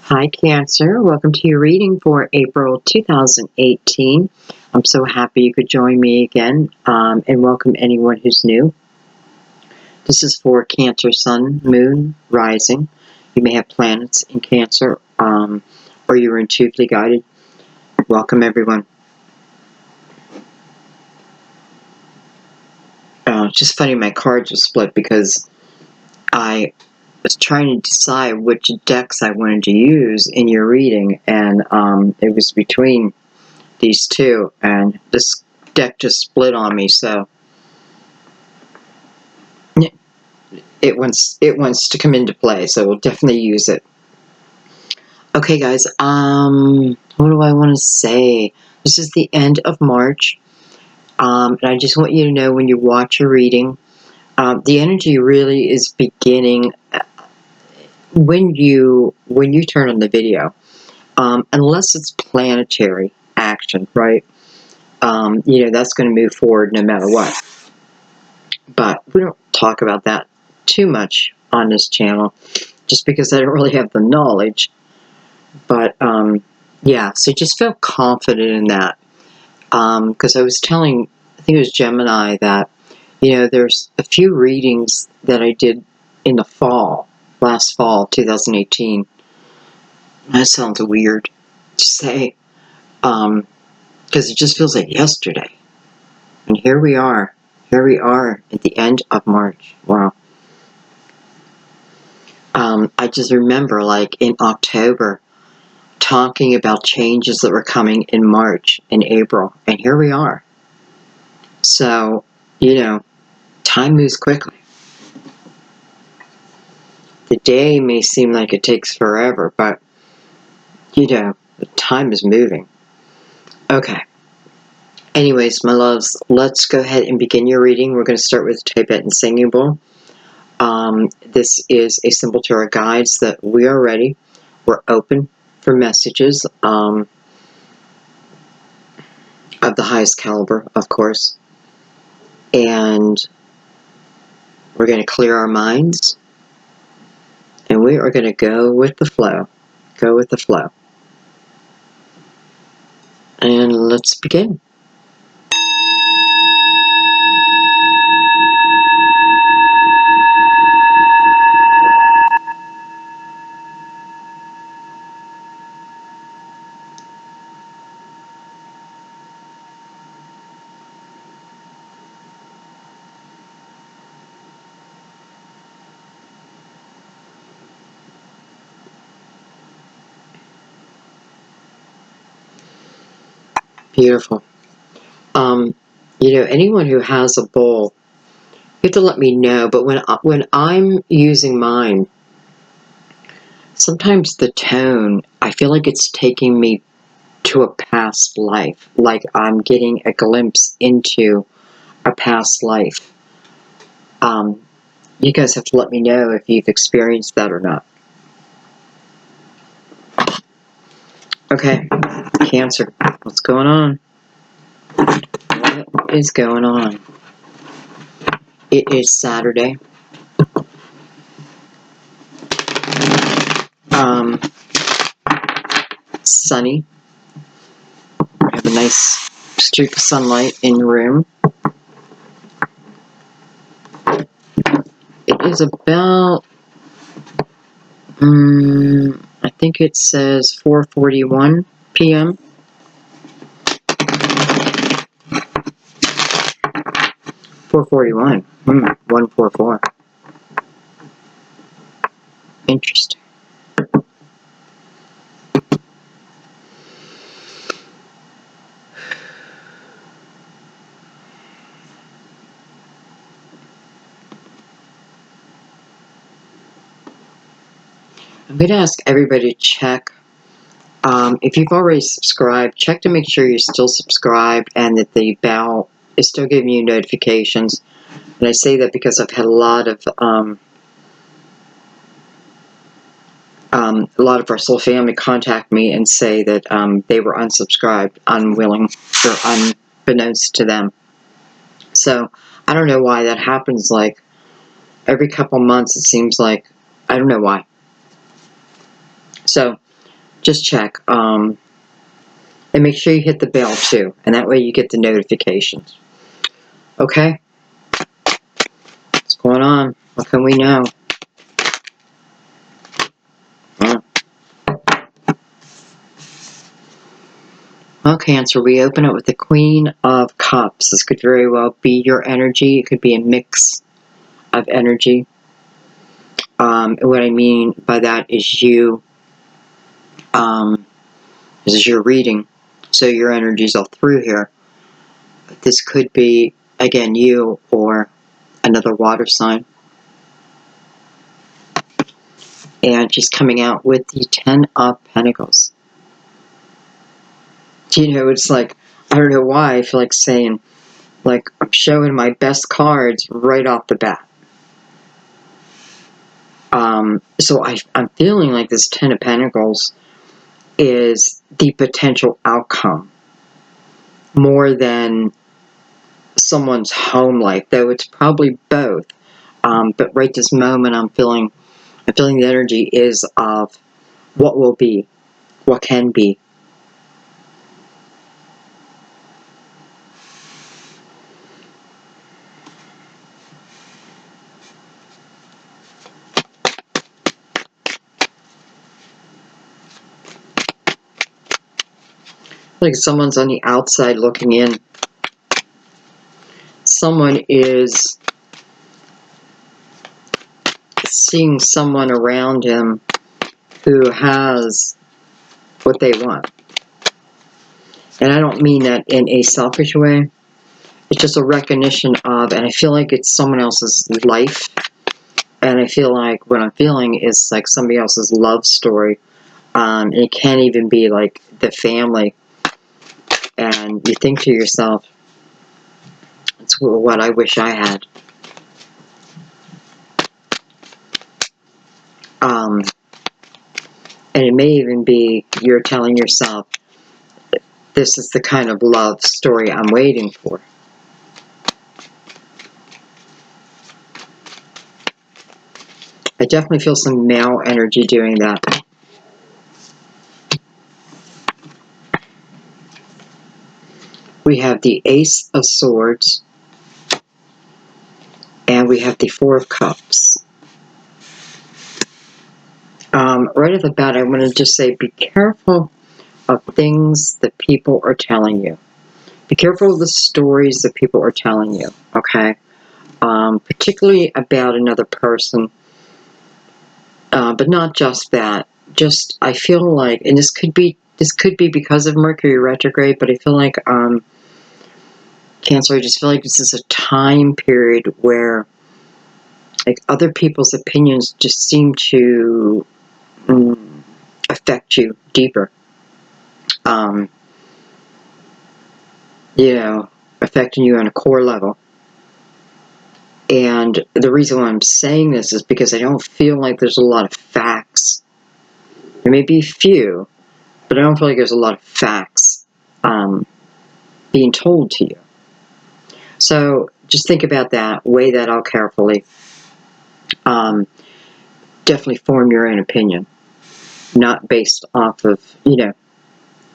Hi Cancer, welcome to your reading for April 2018. I'm so happy you could join me again, and welcome anyone who's new. This is for Cancer, Sun, Moon, Rising. You may have planets in Cancer, or you're intuitively guided. Welcome everyone. It's just funny, my cards are split because I was trying to decide which decks I wanted to use in your reading, and it was between these two, and this deck just split on me, so it wants to come into play, so we'll definitely use it. Okay guys, what do I want to say? This is the end of March, and I just want you to know, when you watch a reading, the energy really is beginning when you turn on the video, unless it's planetary action, right? That's going to move forward no matter what. But we don't talk about that too much on this channel, just because I don't really have the knowledge. But yeah, so just feel confident in that. Because I was telling, I think it was Gemini, that there's a few readings that I did in the fall, last fall, 2018. That sounds weird to say, because it just feels like yesterday. And here we are at the end of March. Wow. I just remember, like, in October, talking about changes that were coming in March and April, and here we are. So, time moves quickly. The day may seem like it takes forever, but, the time is moving. Okay. Anyways, my loves, let's go ahead and begin your reading. We're going to start with Tibetan Singing Bowl. This is a symbol to our guides that we are ready. We're open for messages of the highest caliber, of course. And we're going to clear our minds. And we are going to go with the flow. Go with the flow. And let's begin. Beautiful. Anyone who has a bowl, you have to let me know. But when I'm using mine, sometimes the tone, I feel like it's taking me to a past life, like I'm getting a glimpse into a past life. You guys have to let me know if you've experienced that or not. Okay, Cancer, what's going on? What is going on? It is Saturday. Sunny. I have a nice streak of sunlight in the room. It is about, I think it says 4:41 p.m. 4:41. 144. Interesting. I'm going to ask everybody to check. If you've already subscribed, check to make sure you're still subscribed and that the bell is still giving you notifications. And I say that because I've had a lot of our soul family contact me and say that they were unsubscribed, unwilling, or unbeknownst to them. So I don't know why that happens. Like every couple months, it seems like, I don't know why. So just check. And make sure you hit the bell too, and that way you get the notifications. Okay? What's going on? What can we know? Well, Cancer, we open up with the Queen of Cups. This could very well be your energy. It could be a mix of energy. What I mean by that is you. This is your reading, so your energy's all through here. But this could be, again, you or another water sign. And she's coming out with the 10 of Pentacles. You know, it's like, I don't know why, I feel like saying, like, I'm showing my best cards right off the bat. So I'm feeling like this 10 of Pentacles is the potential outcome more than someone's home life, though it's probably both. But right this moment, I'm feeling the energy is of what will be, what can be. Like someone's on the outside looking in. Someone is seeing someone around him who has what they want. And I don't mean that in a selfish way. It's just a recognition of, and I feel like it's someone else's life. And I feel like what I'm feeling is like somebody else's love story. And it can't even be like the family. And you think to yourself, it's what I wish I had. And it may even be you're telling yourself, this is the kind of love story I'm waiting for. I definitely feel some male energy doing that. We have the Ace of Swords. And we have the Four of Cups. Right off the bat, I want to just say, be careful of things that people are telling you. Be careful of the stories that people are telling you, okay? Particularly about another person. But not just that. Just, I feel like, and this could be because of Mercury retrograde, but I feel like, Cancer, I just feel like this is a time period where, like, other people's opinions just seem to affect you deeper. You know, affecting you on a core level. And the reason why I'm saying this is because I don't feel like there's a lot of facts. There may be a few, but I don't feel like there's a lot of facts being told to you. So just think about that, weigh that out carefully. Definitely form your own opinion, not based off of, you know,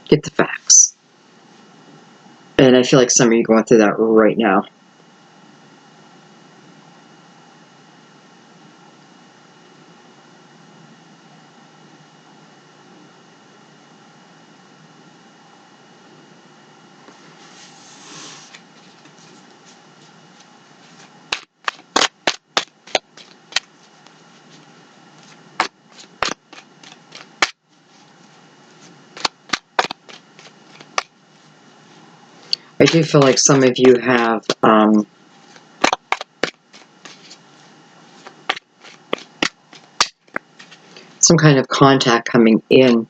get the facts. And I feel like some of you are going through that right now. I do feel like some of you have some kind of contact coming in.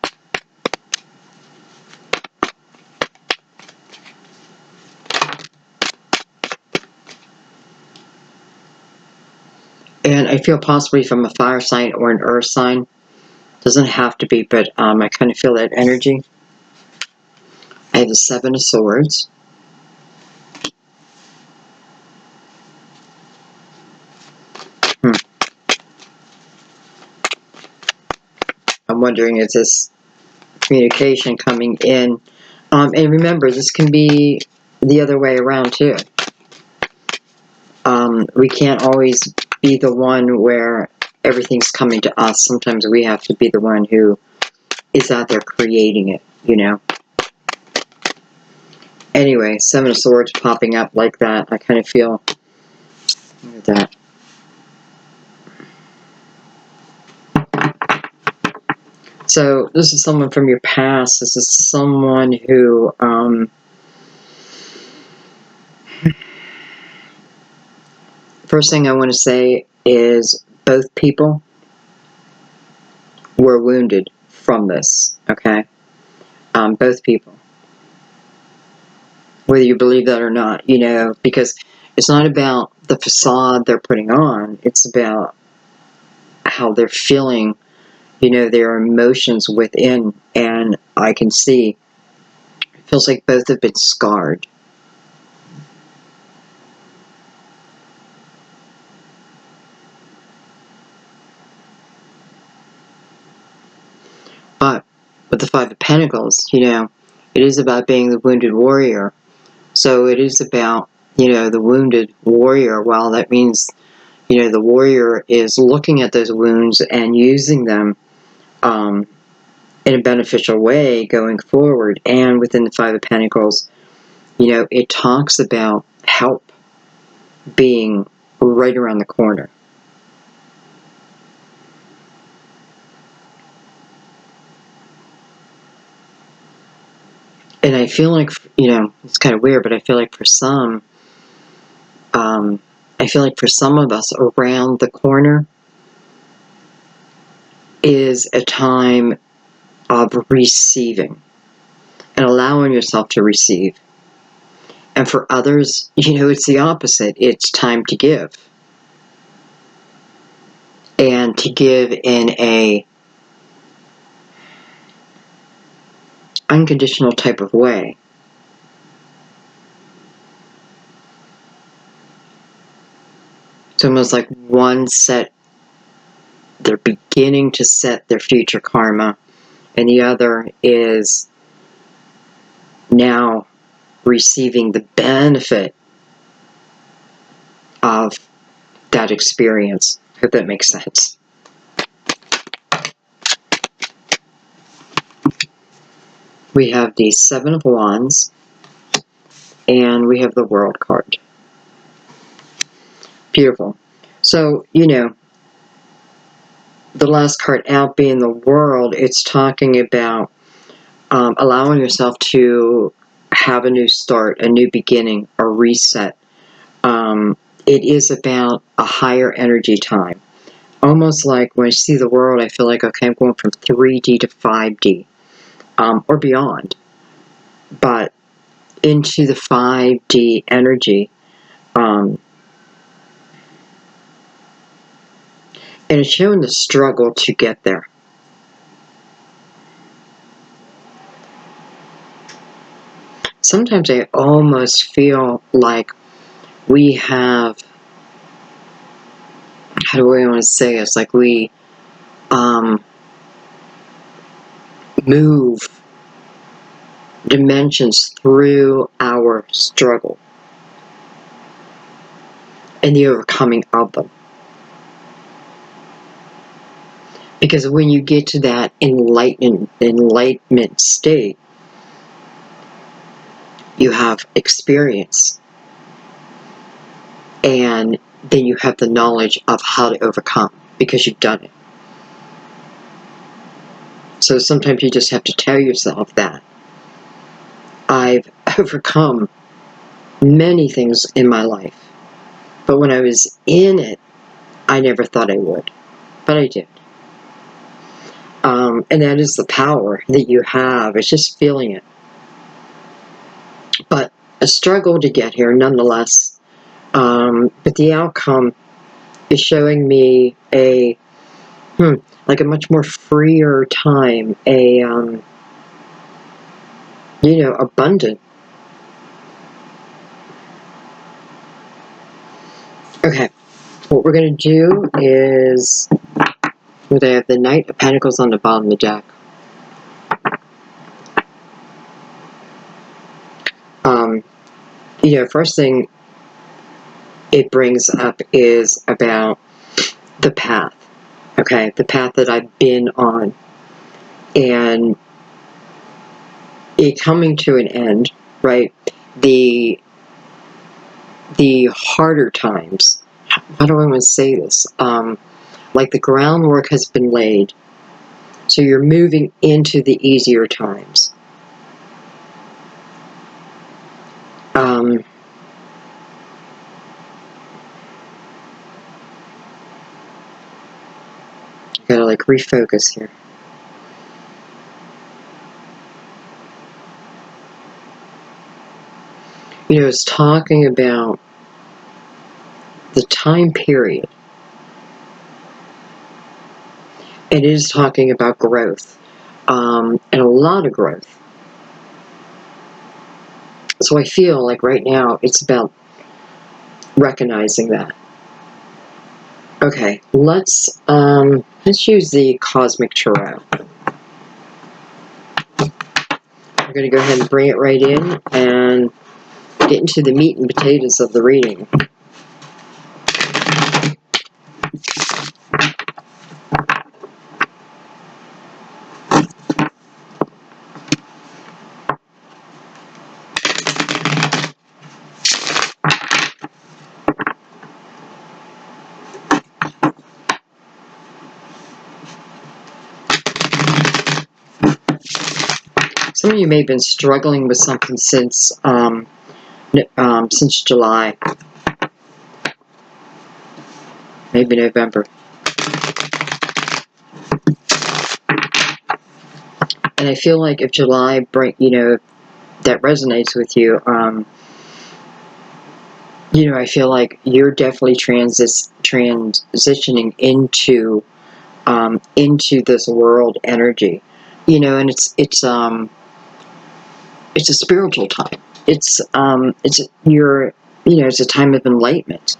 And I feel possibly from a fire sign or an earth sign. Doesn't have to be, but I kind of feel that energy. I have the Seven of Swords. I'm wondering, is this communication coming in. And remember, this can be the other way around too. We can't always be the one where everything's coming to us. Sometimes we have to be the one who is out there creating it, you know. Anyway, Seven of Swords popping up like that. I kind of feel, look at that. So this is someone from your past. This is someone who, first thing I want to say is both people were wounded from this, okay? Both people. Whether you believe that or not, you know, because it's not about the facade they're putting on. It's about how they're feeling, you know, their emotions within. And I can see, it feels like both have been scarred. But with the Five of Pentacles, you know, it is about being the wounded warrior. So it is about, you know, the wounded warrior. Well, that means, you know, the warrior is looking at those wounds and using them in a beneficial way going forward. And within the Five of Pentacles, you know, it talks about help being right around the corner. And I feel like, you know, it's kind of weird, but I feel like for some, I feel like for some of us, around the corner is a time of receiving and allowing yourself to receive. And for others, you know, it's the opposite. It's time to give. And to give in a unconditional type of way. It's almost like one set, they're beginning to set their future karma, and the other is now receiving the benefit of that experience. Hope that makes sense. We have the Seven of Wands, and we have the World card. Beautiful. So, you know, the last card out being the World, it's talking about allowing yourself to have a new start, a new beginning, a reset. It is about a higher energy time. Almost like when I see the World, I feel like, okay, I'm going from 3D to 5D, or beyond. But into the 5D energy. And it's showing the struggle to get there. Sometimes I almost feel like we have, how do I want to say this? Like we move dimensions through our struggle and the overcoming of them. Because when you get to that enlightenment state, you have experience. And then you have the knowledge of how to overcome because you've done it. So sometimes you just have to tell yourself that. I've overcome many things in my life. But when I was in it, I never thought I would. But I did. And that is the power that you have. It's just feeling it. But a struggle to get here, nonetheless. But the outcome is showing me a, like a much more freer time, a, you know, abundant. Okay, what we're going to do is, they have the Knight of Pentacles on the bottom of the deck. first thing it brings up is about the path, okay? The path that I've been on, and it coming to an end, right? The harder times, how do I want to say this? Like the groundwork has been laid, so you're moving into the easier times. Gotta like refocus here. It's talking about the time period. It is talking about growth, and a lot of growth. So I feel like right now it's about recognizing that. Okay, let's use the Cosmic Tarot. We're going to go ahead and bring it right in and get into the meat and potatoes of the reading. Some of you may have been struggling with something since July, maybe November. And I feel like if July that resonates with you, I feel like you're definitely transitioning into this world energy, and it's a spiritual time. It's a time of enlightenment.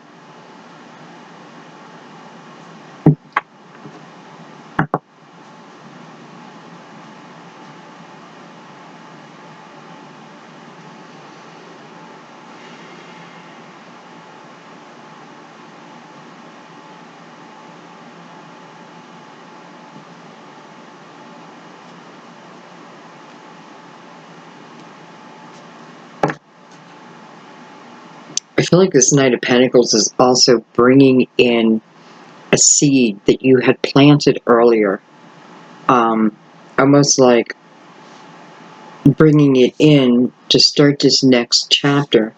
I feel like this Knight of Pentacles is also bringing in a seed that you had planted earlier. Almost like bringing it in to start this next chapter.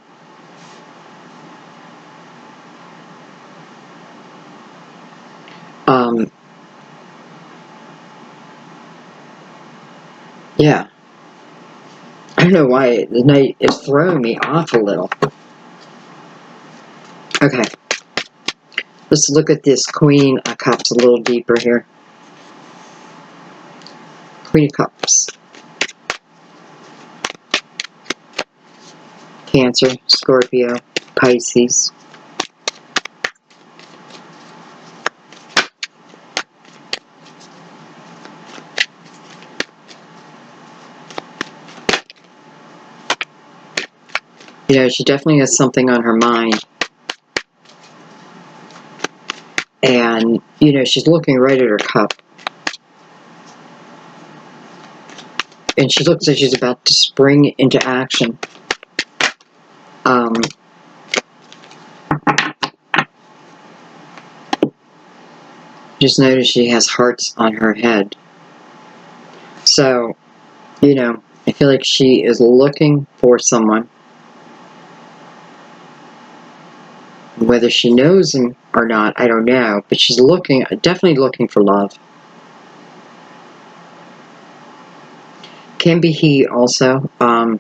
Yeah. I don't know why the Knight is throwing me off a little. Okay. Let's look at this Queen of Cups a little deeper here. Queen of Cups. Cancer, Scorpio, Pisces. She definitely has something on her mind. And, she's looking right at her cup. And she looks like she's about to spring into action. Just notice she has hearts on her head. So, I feel like she is looking for someone. Whether she knows him or not, I don't know. But she's definitely looking for love. Can be he also. I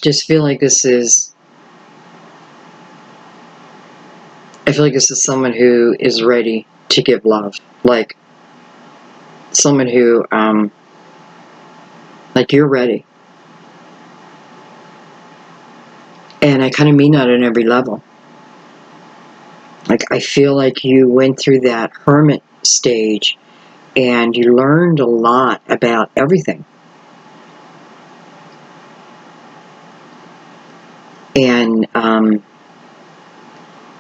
just feel like this is... I feel like this is someone who is ready to give love. Like, someone who, like, you're ready. And I kind of mean that on every level. Like, I feel like you went through that hermit stage and you learned a lot about everything. And,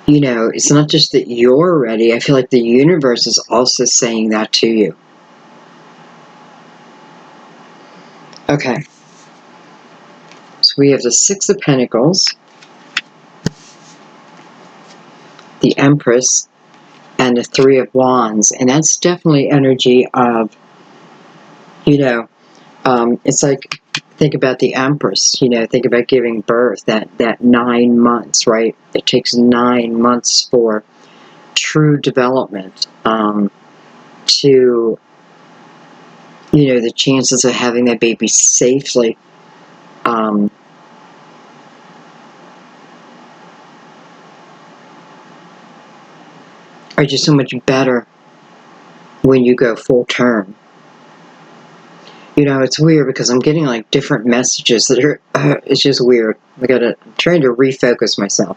you know, it's not just that you're ready. I feel like the universe is also saying that to you. Okay. So we have the Six of Pentacles, the Empress, and the Three of Wands. And that's definitely energy of, you know, it's like, think about the Empress, you know, think about giving birth, that 9 months, right? It takes 9 months for true development, to, you know, the chances of having that baby safely, are just so much better when you go full term. You know, it's weird because I'm getting like different messages that are, it's just weird. I'm trying to refocus myself.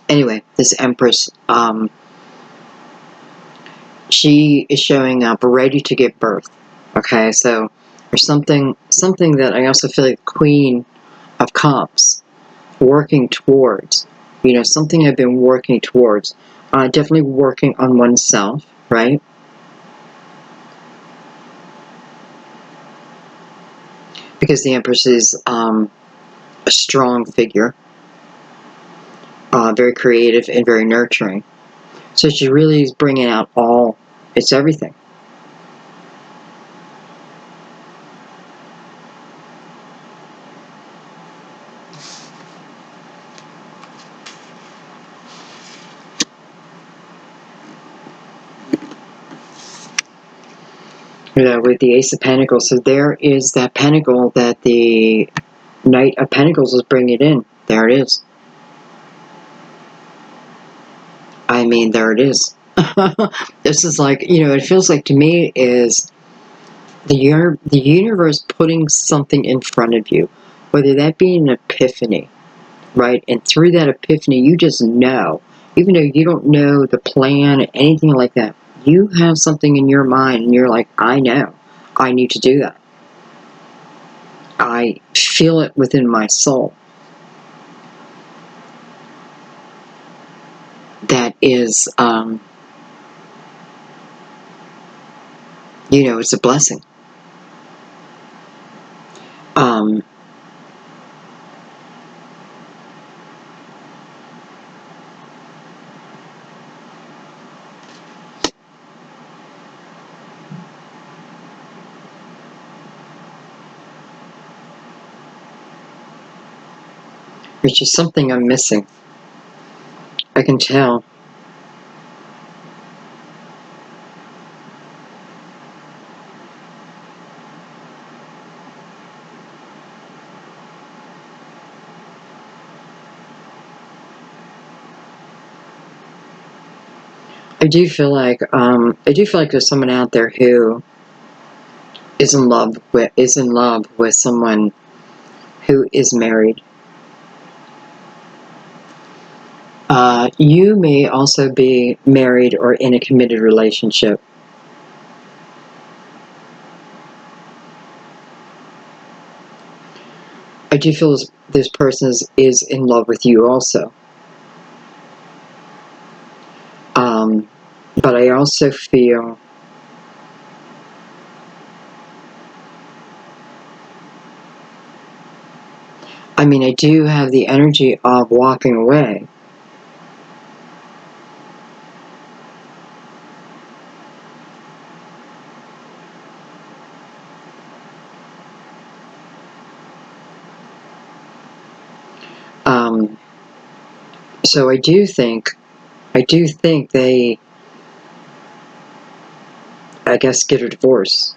Anyway, this Empress, she is showing up ready to give birth. Okay, so there's something that I also feel like Queen of Cups working towards. You know, something I've been working towards. Definitely working on oneself, right? Because the Empress is a strong figure, very creative and very nurturing. So she really is bringing out it's everything. You know, with the Ace of Pentacles, so there is that pentacle that the Knight of Pentacles is bringing in. There it is. I mean, there it is. This is like, you know, it feels like to me is the universe putting something in front of you, whether that be an epiphany, right? And through that epiphany, you just know, even though you don't know the plan, anything like that, you have something in your mind and you're like, I know, I need to do that. I feel it within my soul. That is, you know, it's a blessing. Which is something I'm missing. I can tell. I do feel like there's someone out there who is in love with someone who is married. You may also be married or in a committed relationship. I do feel this person is in love with you also. But I also feel I do have the energy of walking away. So I do think they, I guess, get a divorce.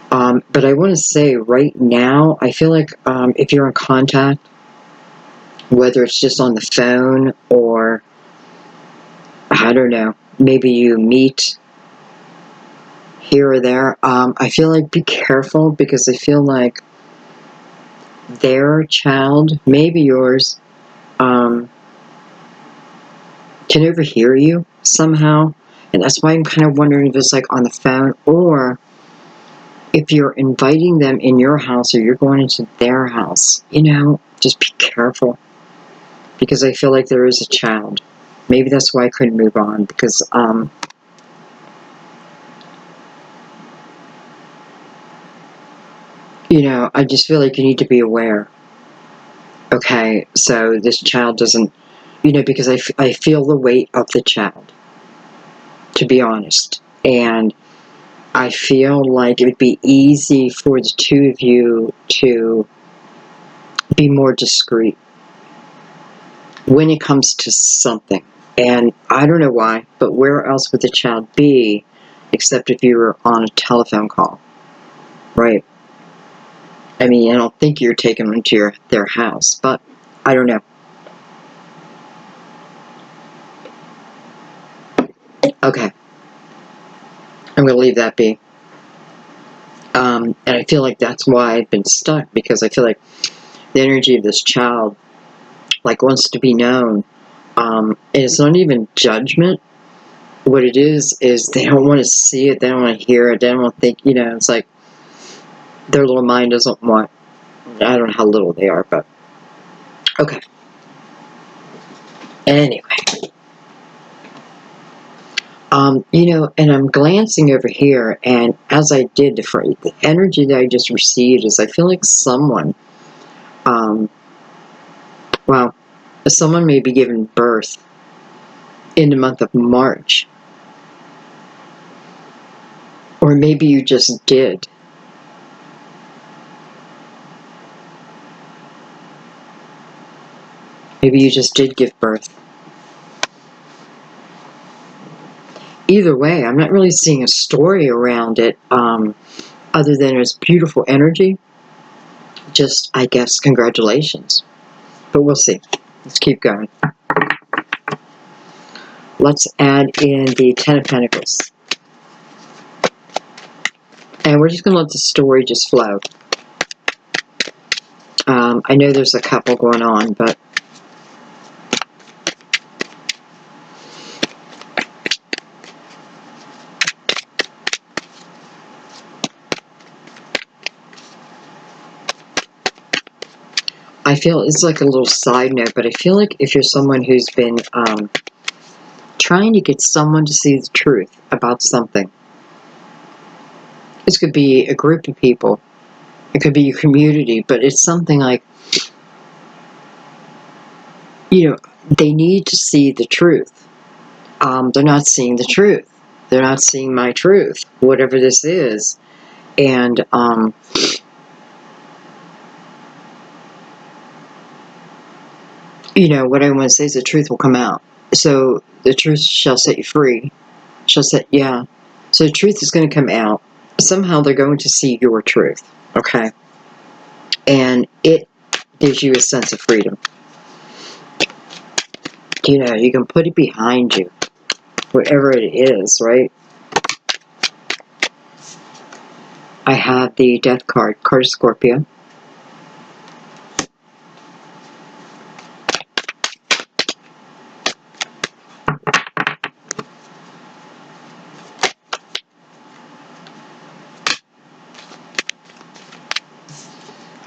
But I want to say right now, I feel like if you're in contact, whether it's just on the phone or, I don't know, maybe you meet here or there, I feel like be careful because I feel like their child, maybe yours, can overhear you somehow. And that's why I'm kind of wondering if it's like on the phone or if you're inviting them in your house or you're going into their house, you know, Just be careful. Because I feel like there is a child. Maybe that's why I couldn't move on. Because, you know, I just feel like you need to be aware. Okay, so this child doesn't, you know, because I feel the weight of the child, to be honest. And I feel like it would be easy for the two of you to be more discreet when it comes to something. And I don't know why, but where else would the child be except if you were on a telephone call, right? I mean, I don't think you're taking them to their house, but I don't know. Okay. I'm going to leave that be. And I feel like that's why I've been stuck, because I feel like the energy of this child, like, wants to be known. And it's not even judgment. What it is they don't want to see it, they don't want to hear it, they don't want to think, you know, it's like their little mind doesn't want, I don't know how little they are, but okay. Anyway. You know, and I'm glancing over here, and as I did, the energy that I just received is I feel like someone, well, someone may be giving birth in the month of March. Or maybe you just did. Maybe you just did give birth. Either way, I'm not really seeing a story around it, other than it's beautiful energy. Just, I guess, congratulations. But we'll see. Let's keep going. Let's add in the Ten of Pentacles. And we're just going to let the story just flow. I know there's a couple going on, but I feel it's like a little side note, but I feel like if you're someone who's been trying to get someone to see the truth about something, this could be a group of people, it could be your community, but it's something like, you know, they need to see the truth. They're not seeing the truth. They're not seeing my truth, whatever this is. And, you know, what I want to say is the truth will come out. So the truth shall set you free. Shall set, yeah. So the truth is going to come out. Somehow they're going to see your truth, okay? And it gives you a sense of freedom. You know, you can put it behind you, wherever it is, right? I have the Death card of Scorpio.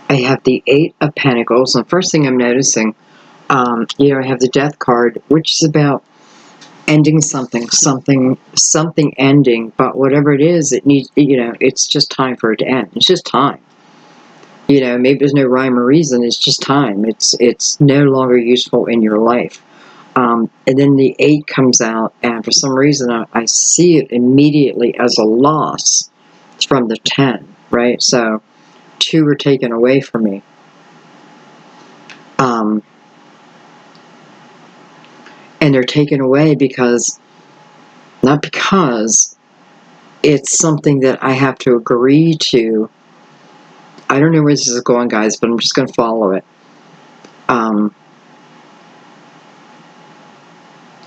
I have the Eight of Pentacles, and the first thing I'm noticing, you know, I have the Death card, which is about ending something ending, but whatever it is, it needs, you know, it's just time for it to end. It's just time. You know, maybe there's no rhyme or reason, it's just time. It's no longer useful in your life. And then the 8 comes out, and for some reason I see it immediately as a loss from the 10, right? So 2 were taken away from me. And they're taken away because, not because, it's something that I have to agree to. I don't know where this is going, guys, but I'm just going to follow it.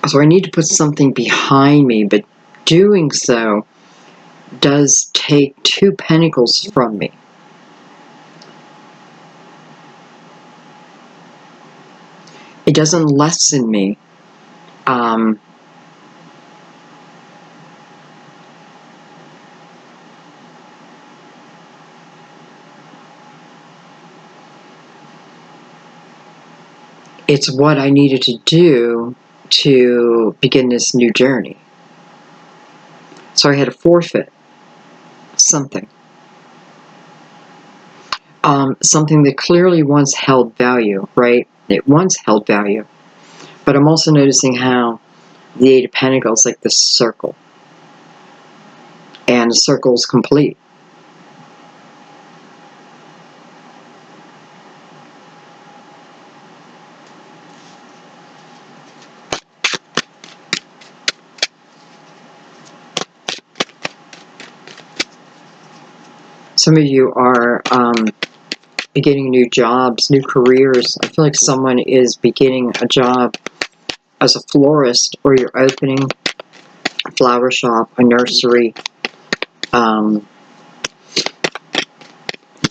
So I need to put something behind me, but doing so does take 2 pentacles from me. It doesn't lessen me. it's what I needed to do to begin this new journey. So I had to forfeit something. Something that clearly once held value, right? It once held value. But I'm also noticing how the Eight of Pentacles, like this circle. And the circle is complete. Some of you are beginning new jobs, new careers. I feel like someone is beginning a job as a florist, or you're opening a flower shop, a nursery,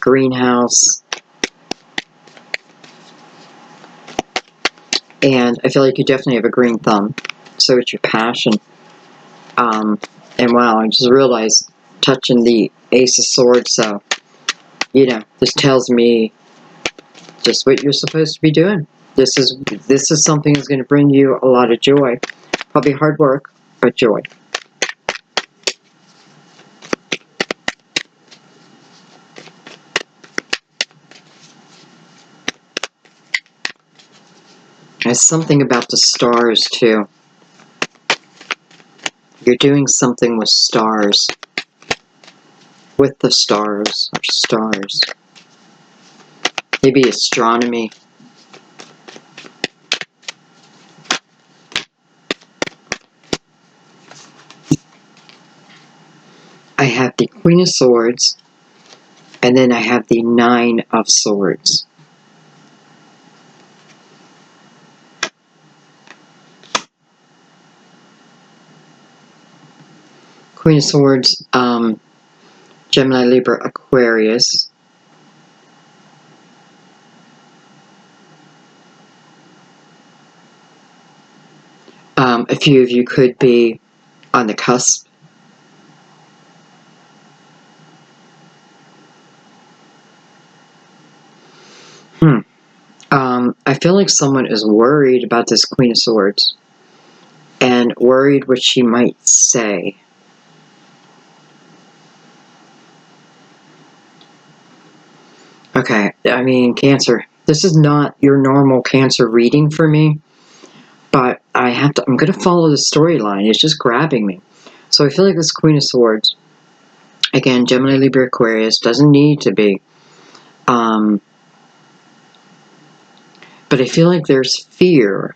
greenhouse. And I feel like you definitely have a green thumb. So it's your passion. And wow, I just realized touching the Ace of Swords, so, you know, this tells me just what you're supposed to be doing. This is something that's going to bring you a lot of joy. Probably hard work, but joy. There's something about the stars, too. You're doing something with stars. With the stars, or stars. Maybe astronomy. I have the Queen of Swords, and then I have the Nine of Swords. Queen of Swords, Gemini, Libra, Aquarius. A few of you could be on the cusp. I feel like someone is worried about this Queen of Swords and worried what she might say. Okay, I mean, Cancer. This is not your normal Cancer reading for me, but I'm going to follow the storyline. It's just grabbing me. So I feel like this Queen of Swords, again, Gemini, Libra, Aquarius, doesn't need to be. But I feel like there's fear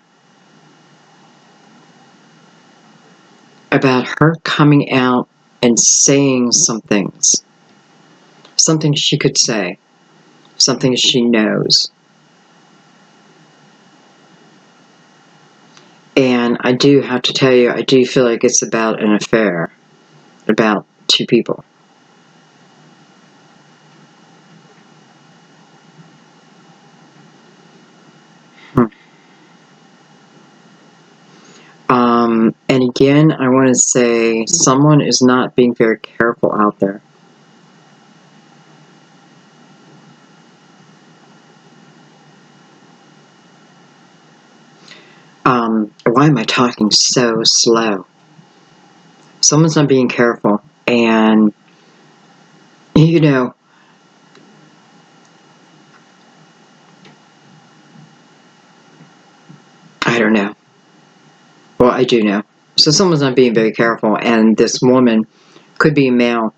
about her coming out and saying some things. Something she could say. Something she knows. And I do have to tell you, I do feel like it's about an affair. About two people. And again, I want to say someone is not being very careful out there. Why am I talking so slow? Someone's not being careful, and, you know, I don't know. Well, I do know. So someone's not being very careful, and this woman could be a male,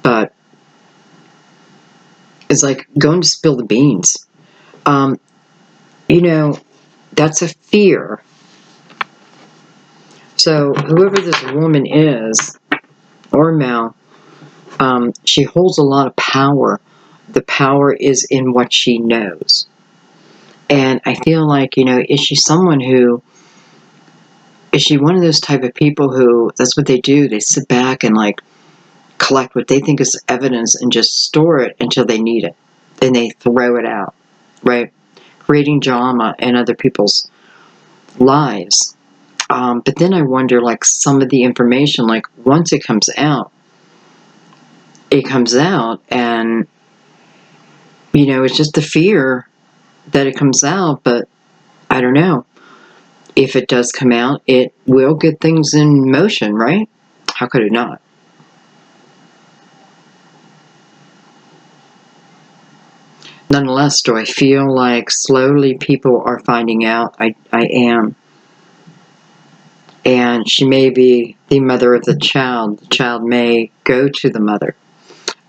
but it's like going to spill the beans. You know, that's a fear. So whoever this woman is, or male, she holds a lot of power. The power is in what she knows. And I feel like, you know, is she one of those type of people who, that's what they do, they sit back and like collect what they think is evidence and just store it until they need it. Then they throw it out, right? Creating drama in other people's lives. But then I wonder, like, some of the information, like, once it comes out, and, you know, it's just the fear that it comes out, but I don't know. If it does come out, it will get things in motion, right? How could it not? Nonetheless, do I feel like slowly people are finding out? I am. And she may be the mother of the child. The child may go to the mother.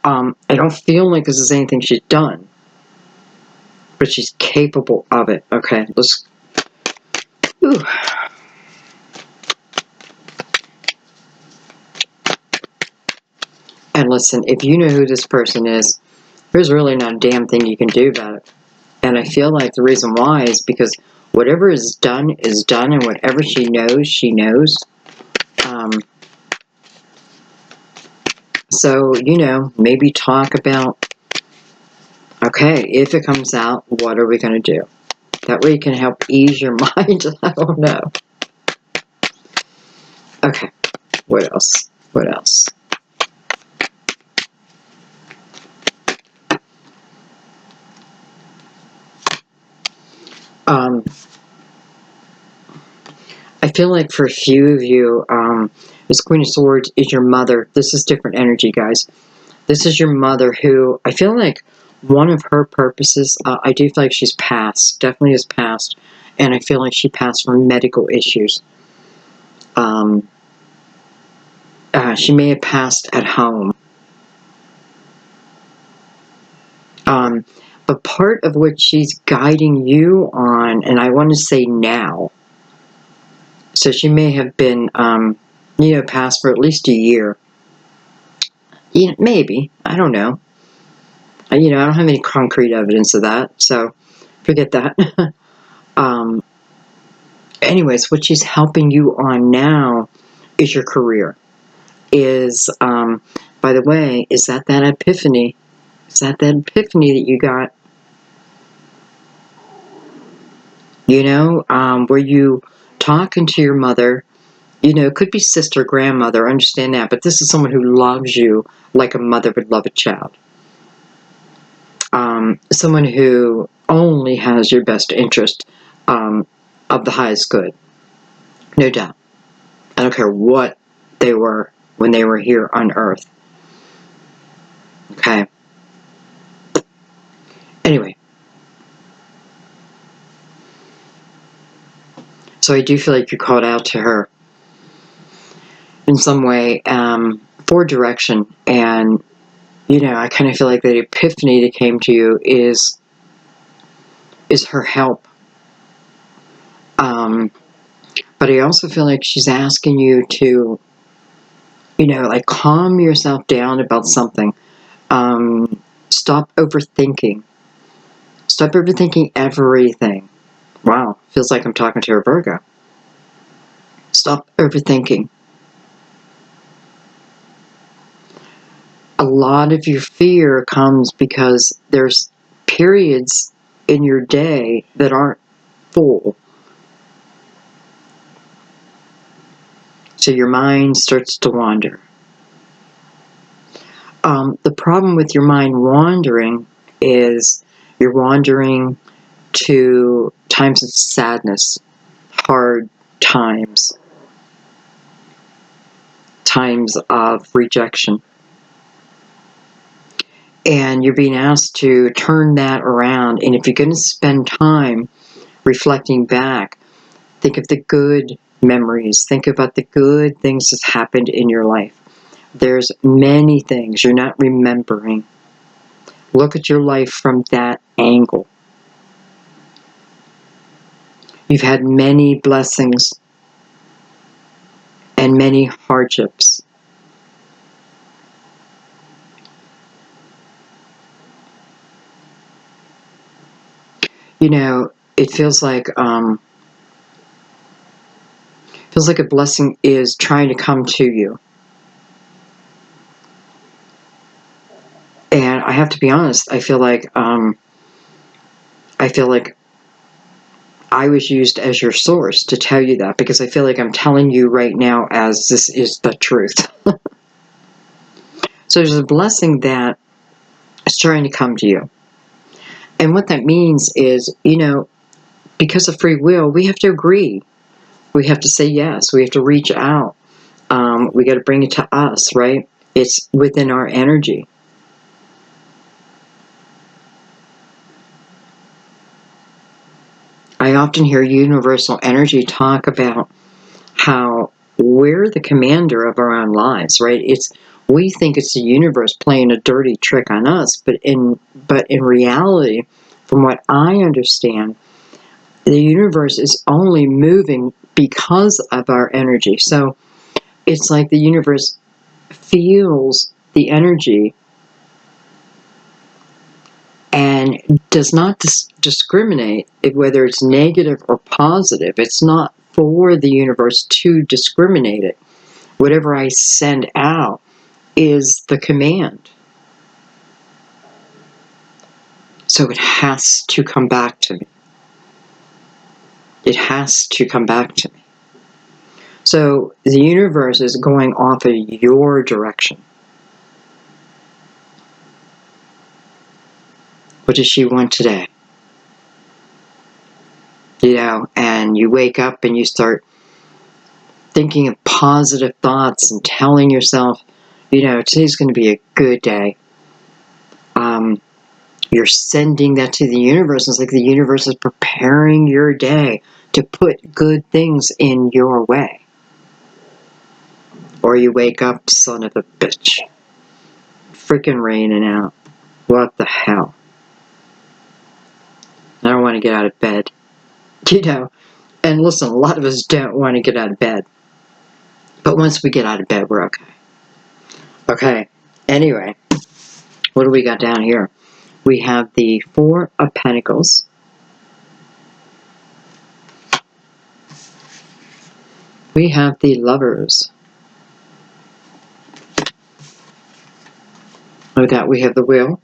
I don't feel like this is anything she's done, but she's capable of it. Okay, let's... Ooh. And listen, if you know who this person is, there's really not a damn thing you can do about it. And I feel like the reason why is because whatever is done, and whatever she knows, she knows. So, you know, maybe talk about, okay, if it comes out, what are we going to do? That way you can help ease your mind. I don't know. Okay, what else? What else? I feel like for a few of you, this Queen of Swords is your mother. This is different energy, guys. This is your mother who, I feel like one of her purposes, I do feel like she's passed, definitely has passed, and I feel like she passed from medical issues. She may have passed at home. But part of what she's guiding you on, and I want to say now, so she may have been, you know, passed for at least a year. Yeah, maybe. I don't know. You know, I don't have any concrete evidence of that, so forget that. Anyways, what she's helping you on now is your career. Is, by the way, is that epiphany? Is that epiphany that you got? You know, where you talking to your mother, you know, it could be sister, grandmother, understand that, but this is someone who loves you like a mother would love a child. Someone who only has your best interest of the highest good. No doubt. I don't care what they were when they were here on Earth. Okay. Anyway. So I do feel like you called out to her in some way for direction. And, you know, I kind of feel like the epiphany that came to you is her help. But I also feel like she's asking you to, you know, like calm yourself down about something. Stop overthinking. Stop overthinking everything. Wow, feels like I'm talking to a Virgo. Stop overthinking. A lot of your fear comes because there's periods in your day that aren't full. So your mind starts to wander. The problem with your mind wandering is you're wandering to times of sadness, hard times, times of rejection. And you're being asked to turn that around. And if you're going to spend time reflecting back, think of the good memories. Think about the good things that's happened in your life. There's many things you're not remembering. Look at your life from that angle. You've had many blessings and many hardships. You know, it feels like a blessing is trying to come to you. And I have to be honest, I feel like I was used as your source to tell you that, because I feel like I'm telling you right now as this is the truth. So there's a blessing that is trying to come to you. And what that means is, you know, because of free will, we have to agree. We have to say yes. We have to reach out. We got to bring it to us, right? It's within our energy. I often hear universal energy talk about how we're the commander of our own lives, right? We think it's the universe playing a dirty trick on us, but in reality, from what I understand, the universe is only moving because of our energy. So it's like the universe feels the energy and does not discriminate whether it's negative or positive. It's not for the universe to discriminate it. Whatever I send out is the command. So it has to come back to me. It has to come back to me. So the universe is going off of your direction. What does she want today? And you wake up and you start thinking of positive thoughts and telling yourself, today's going to be a good day. You're sending that to the universe. It's like the universe is preparing your day to put good things in your way. Or you wake up, son of a bitch. Freaking raining out. What the hell? I don't want to get out of bed. And listen, a lot of us don't want to get out of bed. But once we get out of bed, we're okay. Okay, anyway, what do we got down here? We have the Four of Pentacles. We have the Lovers. With that, we have the Wheel.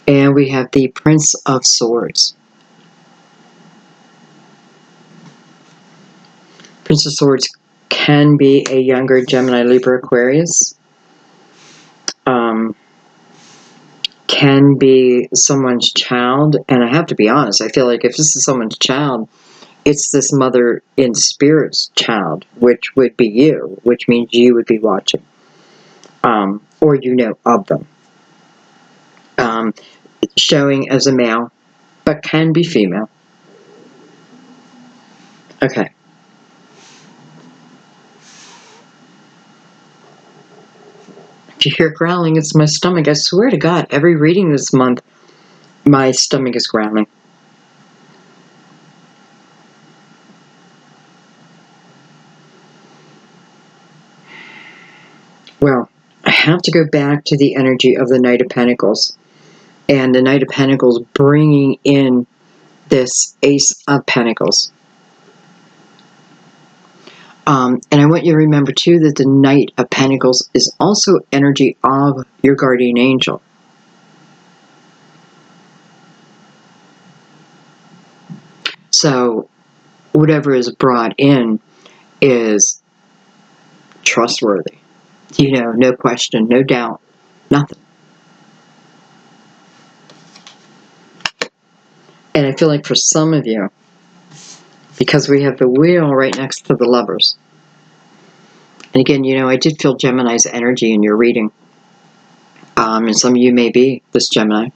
And we have the Prince of Swords. Prince of Swords can be a younger Gemini, Libra, Aquarius. Can be someone's child. And I have to be honest, I feel like if this is someone's child, it's this mother in spirit's child, which would be you, which means you would be watching. Or of them. Showing as a male, but can be female. Okay. If you hear growling, it's my stomach. I swear to God, every reading this month, my stomach is growling. Well, I have to go back to the energy of the Knight of Pentacles. And the Knight of Pentacles bringing in this Ace of Pentacles. And I want you to remember, too, that the Knight of Pentacles is also energy of your guardian angel. So whatever is brought in is trustworthy. No question, no doubt, nothing. And I feel like for some of you, because we have the Wheel right next to the Lovers. And again, I did feel Gemini's energy in your reading. And some of you may be this Gemini.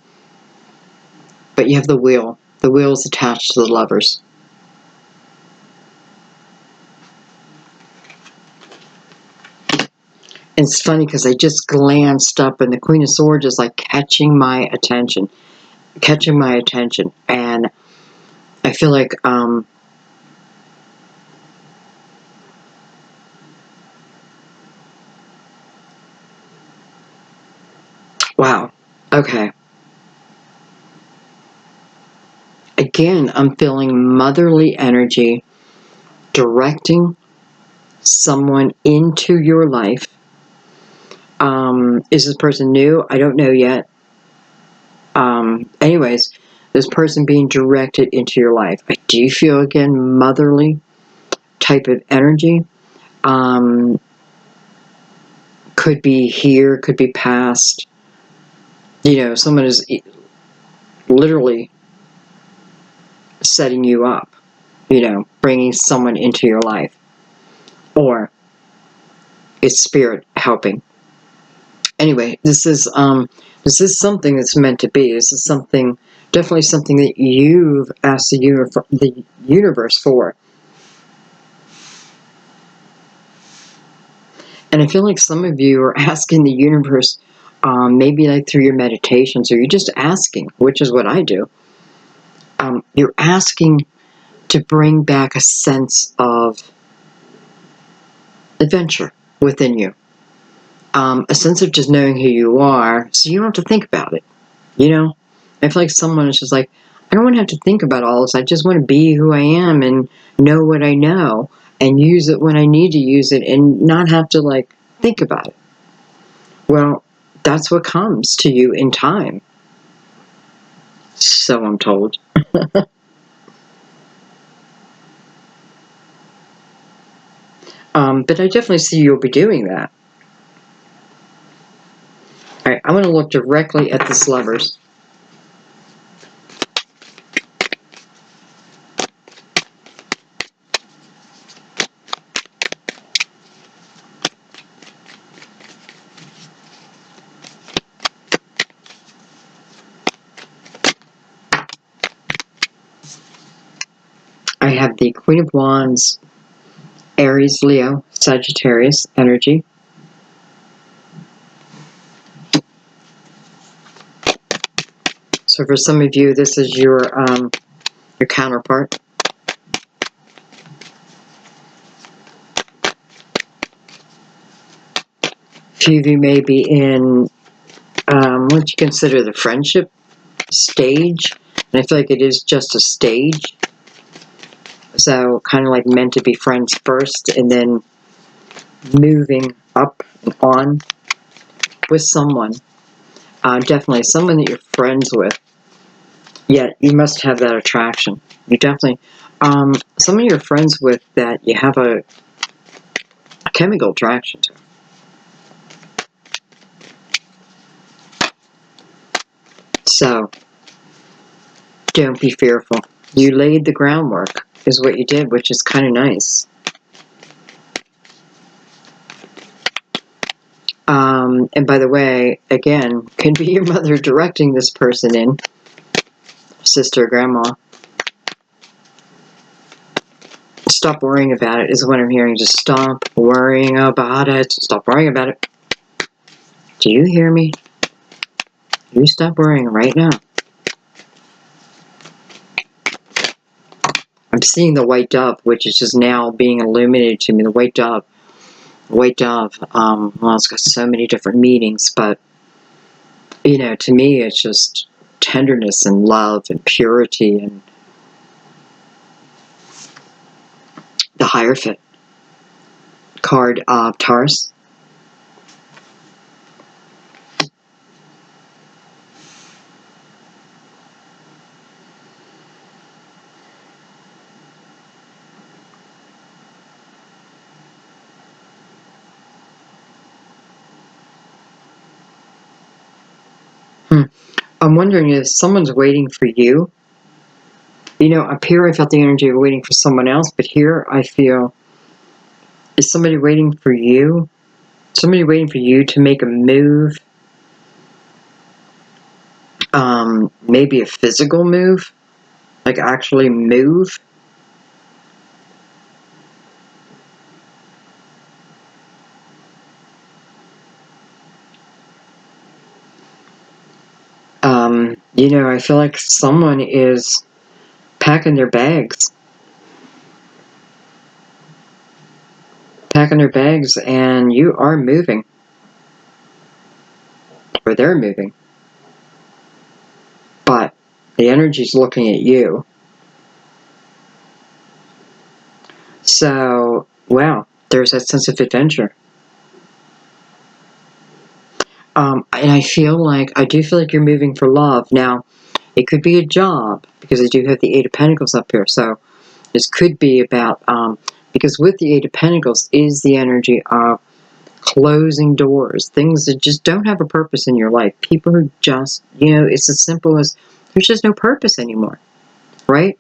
But you have the Wheel. The Wheel is attached to the Lovers. And it's funny because I just glanced up and the Queen of Swords is like catching my attention. And I feel like, wow, okay. Again, I'm feeling motherly energy directing someone into your life. Is this person new? I don't know yet. Anyways, this person being directed into your life. I do feel, again, motherly type of energy. Could be here, could be past. Someone is literally setting you up, bringing someone into your life, or it's spirit helping. Anyway, this is something that's meant to be. This is definitely something that you've asked the universe for. And I feel like some of you are asking the universe, maybe like through your meditations, or you're just asking, which is what I do. You're asking to bring back a sense of adventure within you. A sense of just knowing who you are, so you don't have to think about it. I feel like someone is just like, I don't want to have to think about all this. I just want to be who I am and know what I know and use it when I need to use it and not have to think about it. Well, that's what comes to you in time. So I'm told. But I definitely see you'll be doing that. All right, I'm going to look directly at this Lovers. I have the Queen of Wands, Aries, Leo, Sagittarius energy. So for some of you, this is your counterpart. A few of you may be in what you consider the friendship stage. And I feel like it is just a stage. So kind of like meant to be friends first and then moving up and on with someone. Definitely someone that you're friends with. Yet you must have that attraction. You definitely, someone you're friends with that you have a chemical attraction to. So, don't be fearful. You laid the groundwork, is what you did, which is kind of nice. And by the way, again, can be your mother directing this person in. Sister, grandma. Stop worrying about it is what I'm hearing. Just stop worrying about it. Stop worrying about it. Do you hear me? You stop worrying right now. I'm seeing the white dove, which is just now being illuminated to me. The white dove. White dove. Well, it's got so many different meanings, but, to me, it's just tenderness and love and purity and the Hierophant card of Taurus. I'm wondering if someone's waiting for you. Up here I felt the energy of waiting for someone else, but here I feel, is somebody waiting for you? Somebody waiting for you to make a move? Maybe a physical move? Like actually move? I feel like someone is packing their bags. Packing their bags and you are moving. Or they're moving. But the energy's looking at you. So, wow, there's that sense of adventure. And I do feel like you're moving for love. Now, it could be a job, because I do have the Eight of Pentacles up here. So, this could be about, because with the Eight of Pentacles is the energy of closing doors, things that just don't have a purpose in your life. People who just, it's as simple as There's just no purpose anymore, right?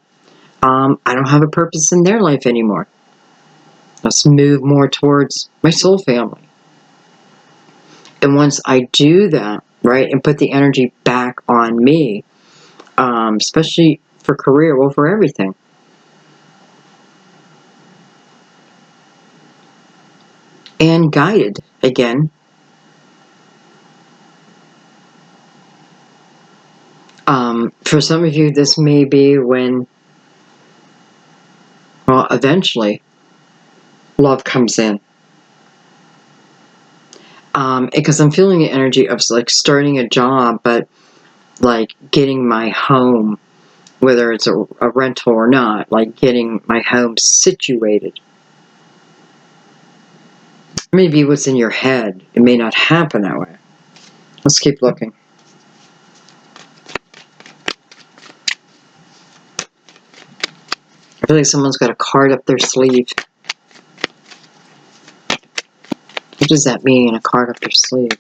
I don't have a purpose in their life anymore. Let's move more towards my soul family. And once I do that, right, and put the energy back on me, especially for career, well, for everything, and guided again. For some of you, this may be when, well, eventually, love comes in. Because I'm feeling the energy of like starting a job, but like getting my home, whether it's a rental or not, like getting my home situated. Maybe what's in your head. It may not happen that way. Let's keep looking. I feel like someone's got a card up their sleeve. What does that mean, a card up their sleeve?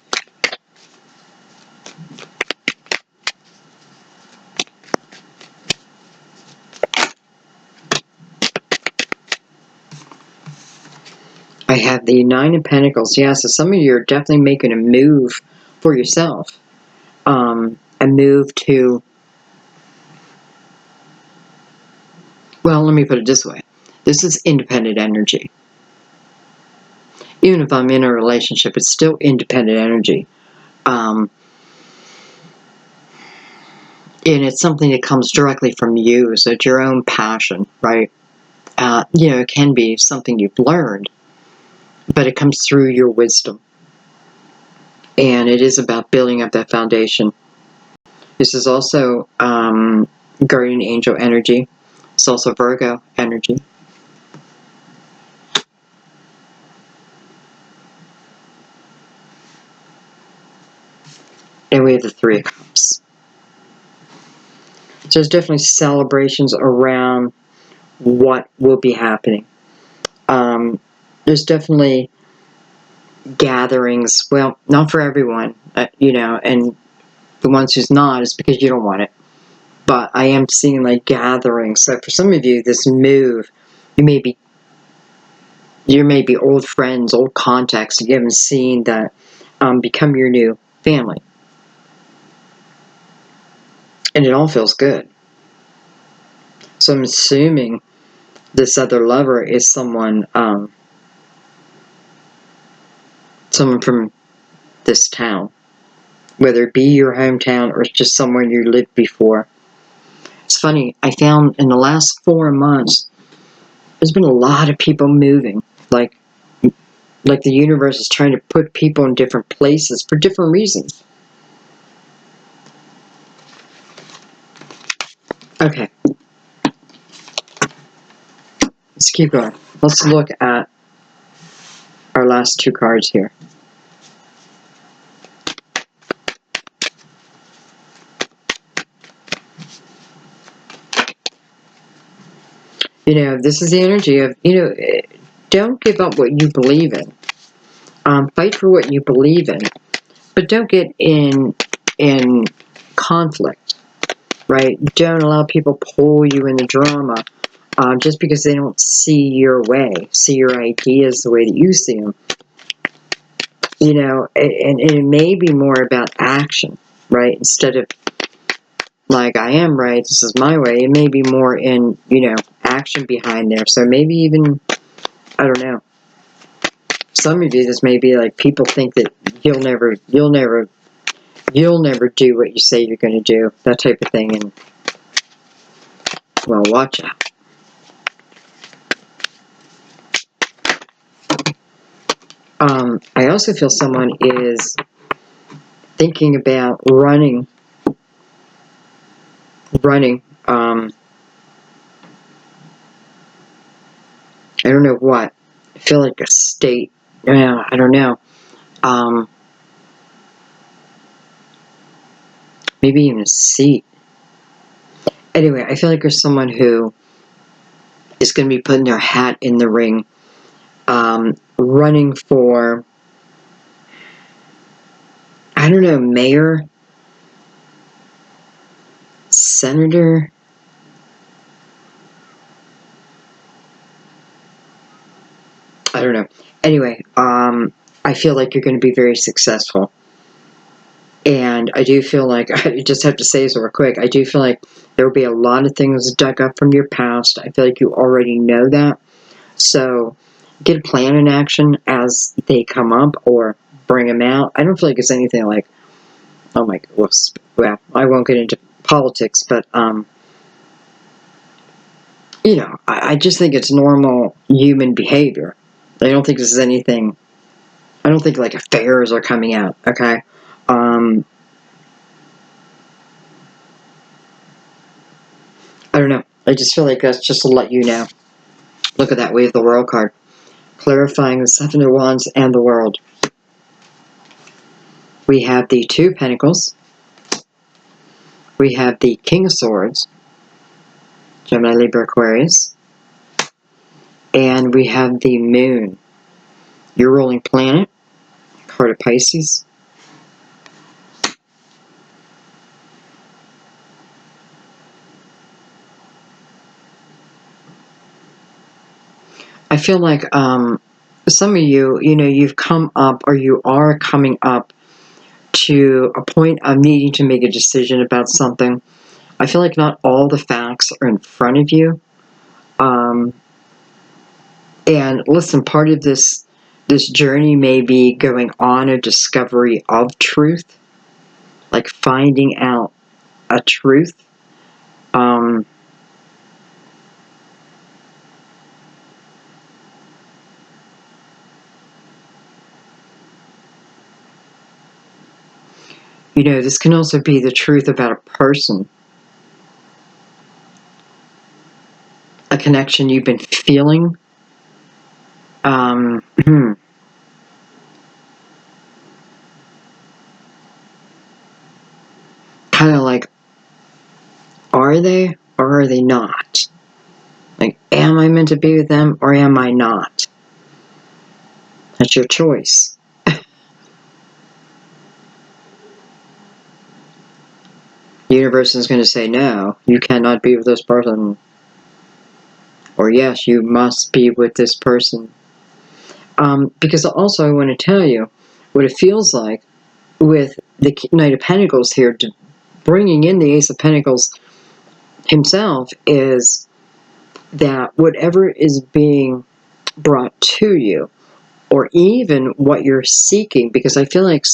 I have the Nine of Pentacles. Yeah, so some of you are definitely making a move for yourself. A move to, well, let me put it this way. This is independent energy. Even if I'm in a relationship, it's still independent energy. And it's something that comes directly from you, so it's your own passion, right? It can be something you've learned, but it comes through your wisdom. And it is about building up that foundation. This is also guardian angel energy. It's also Virgo energy. And we have the Three of Cups. So there's definitely celebrations around what will be happening. There's definitely gatherings. Well, not for everyone, and the ones who's not is because you don't want it. But I am seeing like gatherings. So for some of you, this move, you may be old friends, old contacts that you haven't seen that become your new family. And it all feels good. So I'm assuming this other lover is someone from this town, whether it be your hometown or just somewhere you lived before. It's funny, I found in the last 4 months, there's been a lot of people moving. Like the universe is trying to put people in different places for different reasons. Okay. Let's keep going. Let's look at our last 2 cards here. This is the energy of, don't give up what you believe in. Fight for what you believe in. But don't get in conflict, right? Don't allow people pull you in the drama just because they don't see your way, see your ideas the way that you see them. And it may be more about action, right? Instead of like, I am right, this is my way. It may be more in, action behind there. So maybe even, I don't know. Some of you, this may be like people think that you'll never do what you say you're going to do. That type of thing. And, well, watch out. I also feel someone is thinking about running. I don't know what. I feel like a state. I don't know. Maybe even a seat. Anyway, I feel like there's someone who is going to be putting their hat in the ring, running for, I don't know, mayor, senator. I don't know. Anyway, I feel like you're going to be very successful. And I do feel like, I just have to say this real quick, I do feel like there will be a lot of things dug up from your past. I feel like you already know that. So get a plan in action as they come up or bring them out. I don't feel like it's anything like, oh my, well, I won't get into politics, but, you know, I just think it's normal human behavior. I don't think this is anything, I don't think like affairs are coming out, okay? I don't know. I just feel like that's just to let you know. Look at that. We have the World card. Clarifying the Seven of Wands and the World. We have the Two of Pentacles. We have the King of Swords. Gemini, Libra, Aquarius. And we have the Moon. Your ruling planet. Card of Pisces. I feel like some of you, you know, you've come up or you are coming up to a point of needing to make a decision about something. I feel like not all the facts are in front of you. And listen, part of this journey may be going on a discovery of truth, like finding out a truth. You know, this can also be the truth about a person, a connection you've been feeling. Kind of like, are they or are they not? Like, am I meant to be with them or am I not? That's your choice. The universe is going to say, no, you cannot be with this person. Or yes, you must be with this person. Because also I want to tell you what it feels like with the Knight of Pentacles here, bringing in the Ace of Pentacles himself, is that whatever is being brought to you, or even what you're seeking, because I feel like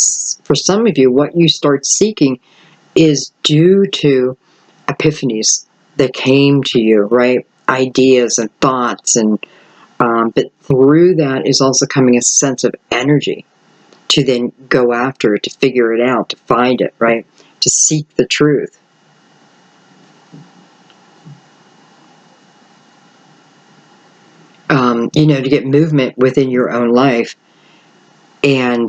for some of you, what you start seeking is due to epiphanies that came to you, right? Ideas and thoughts, and but through that is also coming a sense of energy to then go after it, to figure it out, to find it, right? To seek the truth. You know, to get movement within your own life. And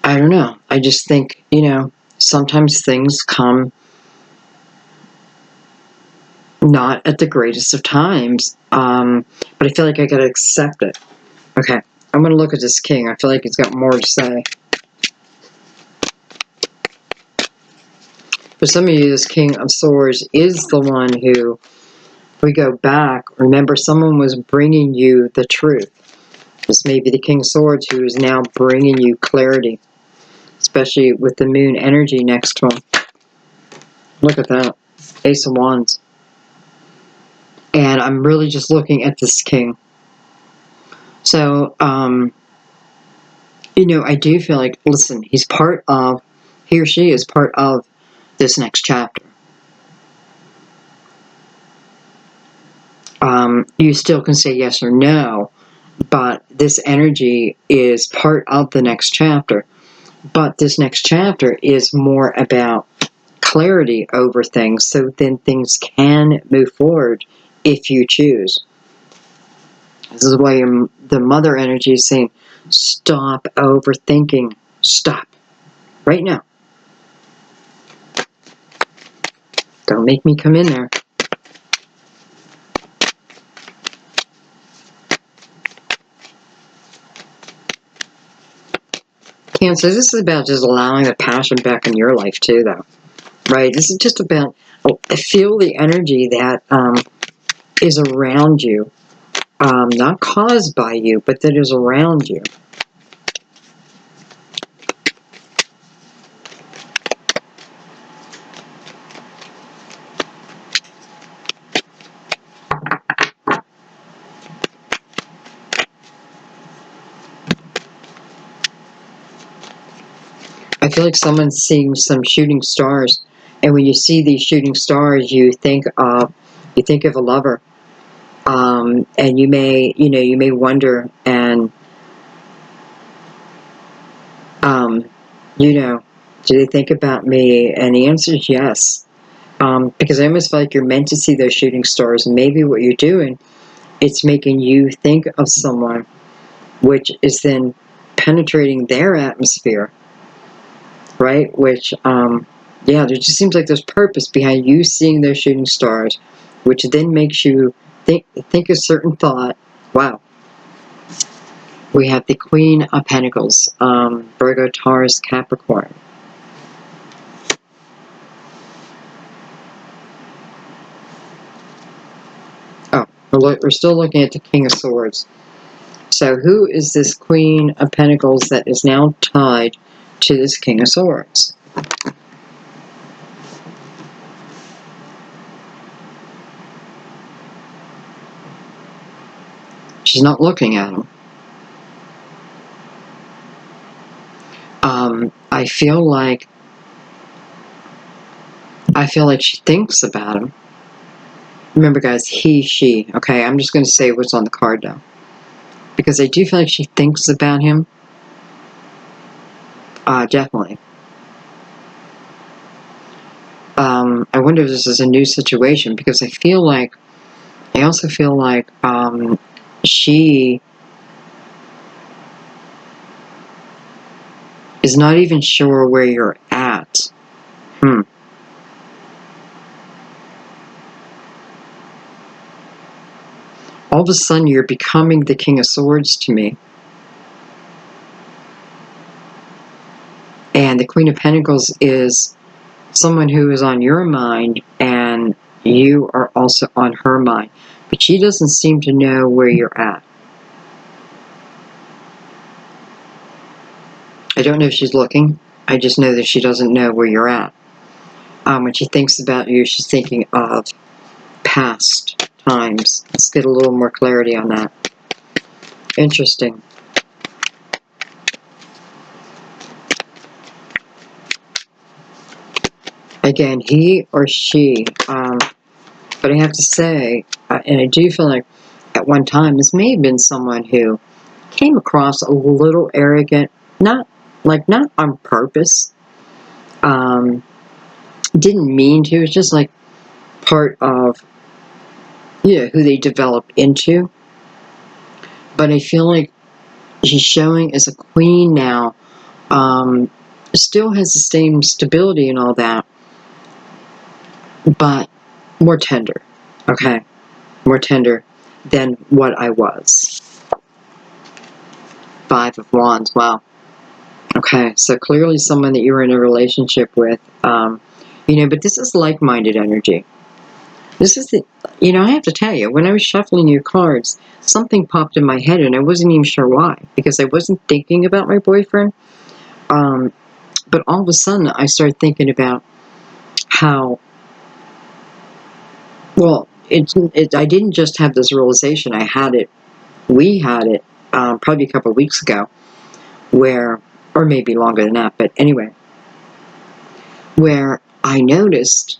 I don't know. I just think, you know, sometimes things come not at the greatest of times. But I feel like I gotta accept it. Okay, I'm gonna look at this king. I feel like he's got more to say. For some of you, this King of Swords is the one who, if we go back, remember someone was bringing you the truth. This may be the King of Swords who is now bringing you clarity, especially with the moon energy next to him. Look at that. Ace of Wands. And I'm really just looking at this king. So, you know, I do feel like, listen, he or she is part of this next chapter. You still can say yes or no, but this energy is part of the next chapter. But this next chapter is more about clarity over things, so then things can move forward if you choose. This is why the mother energy is saying, stop overthinking. Stop. Right now. Don't make me come in there. Cancer, this is about just allowing the passion back in your life too, though. Right? This is just about, feel the energy that is around you. Not caused by you, but that is around you. I feel like someone's seeing some shooting stars, and when you see these shooting stars, you think of a lover, and you may wonder, and do they think about me? And the answer is yes, because I almost feel like you're meant to see those shooting stars, and maybe what you're doing, it's making you think of someone, which is then penetrating their atmosphere. Right? Which, there just seems like there's purpose behind you seeing those shooting stars, which then makes you think a certain thought. Wow. We have the Queen of Pentacles, Virgo, Taurus, Capricorn. Oh, we're still looking at the King of Swords. So who is this Queen of Pentacles that is now tied to this King of Swords? She's not looking at him. I feel like she thinks about him. Remember, guys, he, she. Okay, I'm just going to say what's on the card now, because I do feel like she thinks about him. Definitely. I wonder if this is a new situation, because I also feel like she is not even sure where you're at. All of a sudden, you're becoming the King of Swords to me. And the Queen of Pentacles is someone who is on your mind, and you are also on her mind. But she doesn't seem to know where you're at. I don't know if she's looking. I just know that she doesn't know where you're at. When she thinks about you, she's thinking of past times. Let's get a little more clarity on that. Interesting. Again, he or she. But I have to say, and I do feel like at one time, this may have been someone who came across a little arrogant, not on purpose. Didn't mean to. It's just like part of who they develop into. But I feel like she's showing as a queen now, still has the same stability and all that, but more tender. Okay, more tender than what I was. Five of Wands. Wow. Okay, so clearly someone that you're in a relationship with, but this is like-minded energy. This is I have to tell you, when I was shuffling your cards, something popped in my head, and I wasn't even sure why, because I wasn't thinking about my boyfriend. But all of a sudden, I started thinking about how, well, I didn't just have this realization, I had it, we had it, probably a couple of weeks ago, or maybe longer than that, but anyway, where I noticed,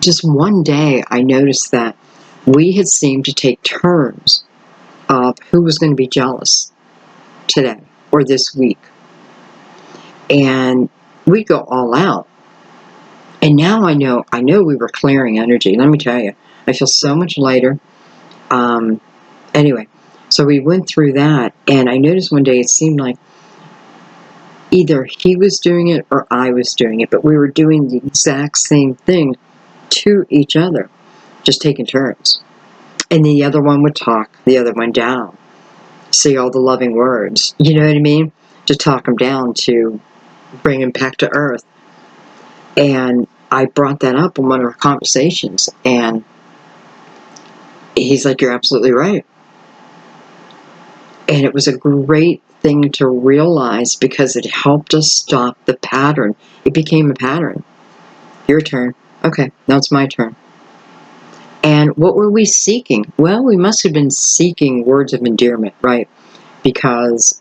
just one day, I noticed that we had seemed to take turns of who was going to be jealous today or this week. And we go all out. And now I know we were clearing energy. Let me tell you, I feel so much lighter. Anyway, so we went through that, and I noticed one day it seemed like either he was doing it or I was doing it, but we were doing the exact same thing to each other, just taking turns. And the other one would talk the other one down, say all the loving words. You know what I mean? to talk him down, to bring him back to earth. And I brought that up in one of our conversations, and he's like, you're absolutely right. And it was a great thing to realize because it helped us stop the pattern. It became a pattern. Your turn. Okay, now it's my turn. And what were we seeking? Well, we must have been seeking words of endearment, right? Because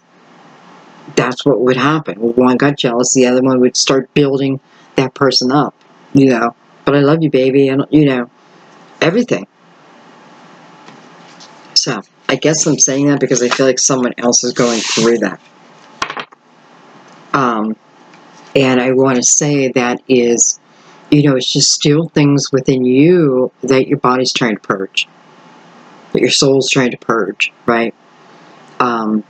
that's what would happen. One got jealous, the other one would start building that person up, But I love you, baby, and, everything. So, I guess I'm saying that because I feel like someone else is going through that. And I want to say that is, it's just still things within you that your body's trying to purge, that your soul's trying to purge, right? To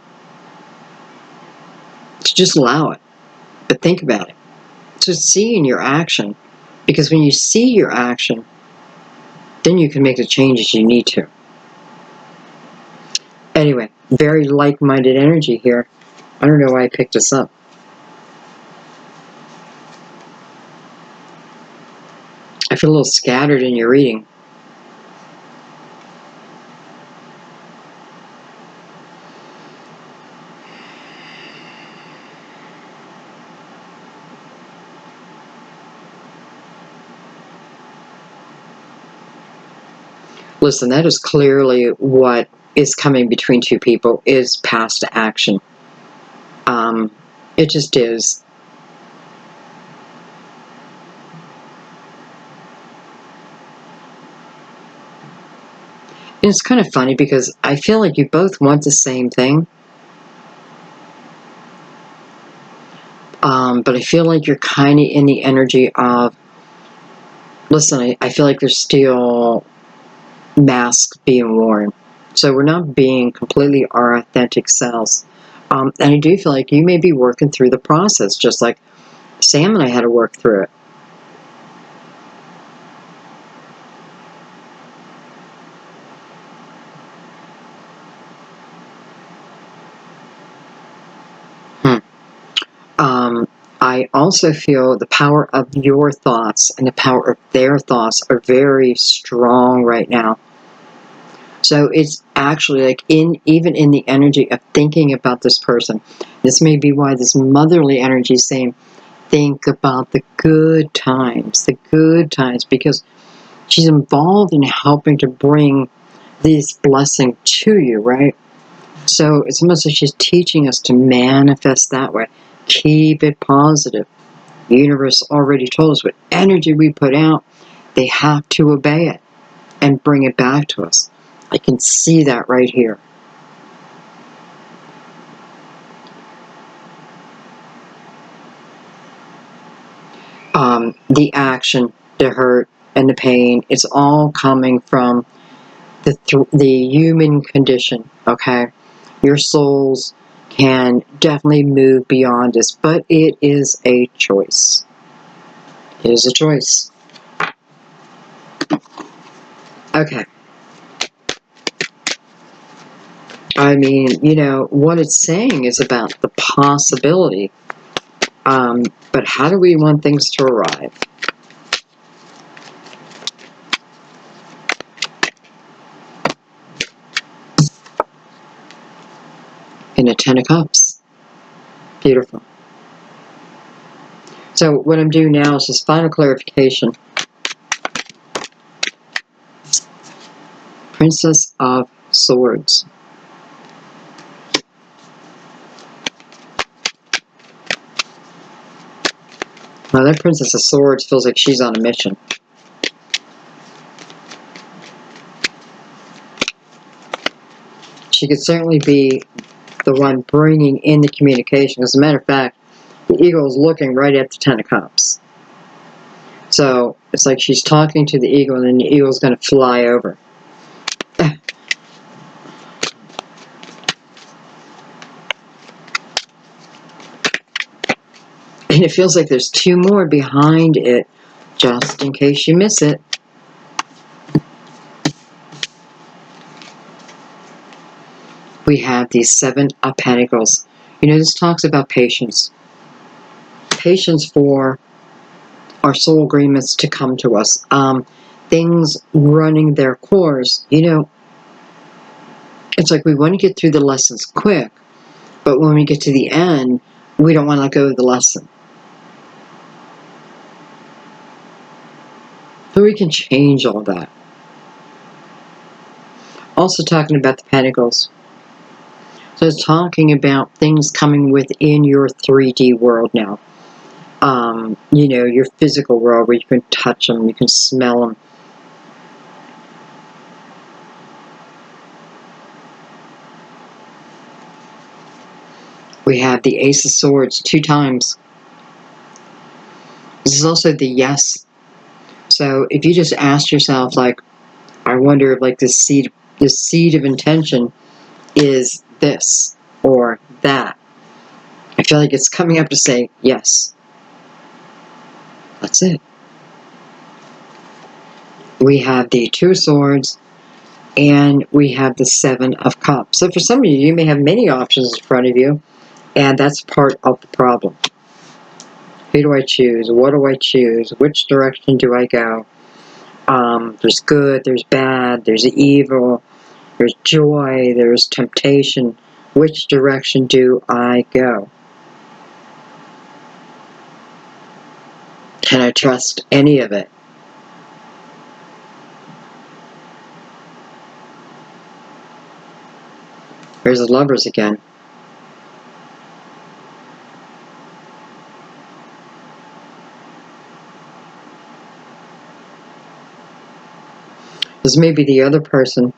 just allow it. But think about it. To see in your action, because when you see your action, then you can make the changes you need to. Anyway, very like-minded energy here. I don't know why I picked this up. I feel a little scattered in your reading. Listen, that is clearly what is coming between two people, is past action. It just is. And it's kind of funny because I feel like you both want the same thing. But I feel like you're kind of in the energy of, listen, I feel like there's still masks being worn. So we're not being completely our authentic selves. And I do feel like you may be working through the process, just like Sam and I had to work through it. I also feel the power of your thoughts and the power of their thoughts are very strong right now. So it's actually like even in the energy of thinking about this person. This may be why this motherly energy is saying, think about the good times, because she's involved in helping to bring this blessing to you, right? So it's almost like she's teaching us to manifest that way. Keep it positive. The universe already told us what energy we put out, they have to obey it and bring it back to us. I can see that right here. The action, the hurt, and the pain, it's all coming from the human condition, okay? Your souls can definitely move beyond this, but it is a choice. It is a choice. Okay. I mean, what it's saying is about the possibility, but how do we want things to arrive? In a 10 of Cups. Beautiful. So what I'm doing now is just final clarification. Princess of Swords. Now that Princess of Swords feels like she's on a mission. She could certainly be the one bringing in the communication. As a matter of fact, the eagle is looking right at the 10 of Cups. So it's like she's talking to the eagle, and then the eagle's going to fly over. And it feels like there's two more behind it, just in case you miss it. We have the 7 of Pentacles. You know, this talks about patience. Patience for our soul agreements to come to us. Things running their course. You know, it's like we want to get through the lessons quick, but when we get to the end, we don't want to let go of the lesson. So we can change all that. Also talking about the Pentacles. So it's talking about things coming within your 3D world now. You know, your physical world where you can touch them, you can smell them. We have the Ace of Swords 2 times. This is also the yes. So if you just ask yourself, like, I wonder if like this seed of intention is this or that. I feel like it's coming up to say yes. That's it. We have the 2 of Swords and we have the 7 of Cups. So for some of you, you may have many options in front of you, and that's part of the problem. Who do I choose? What do I choose? Which direction do I go? There's good, there's bad, there's evil, there's joy, there's temptation. Which direction do I go? Can I trust any of it? There's the Lovers again. This may be the other person.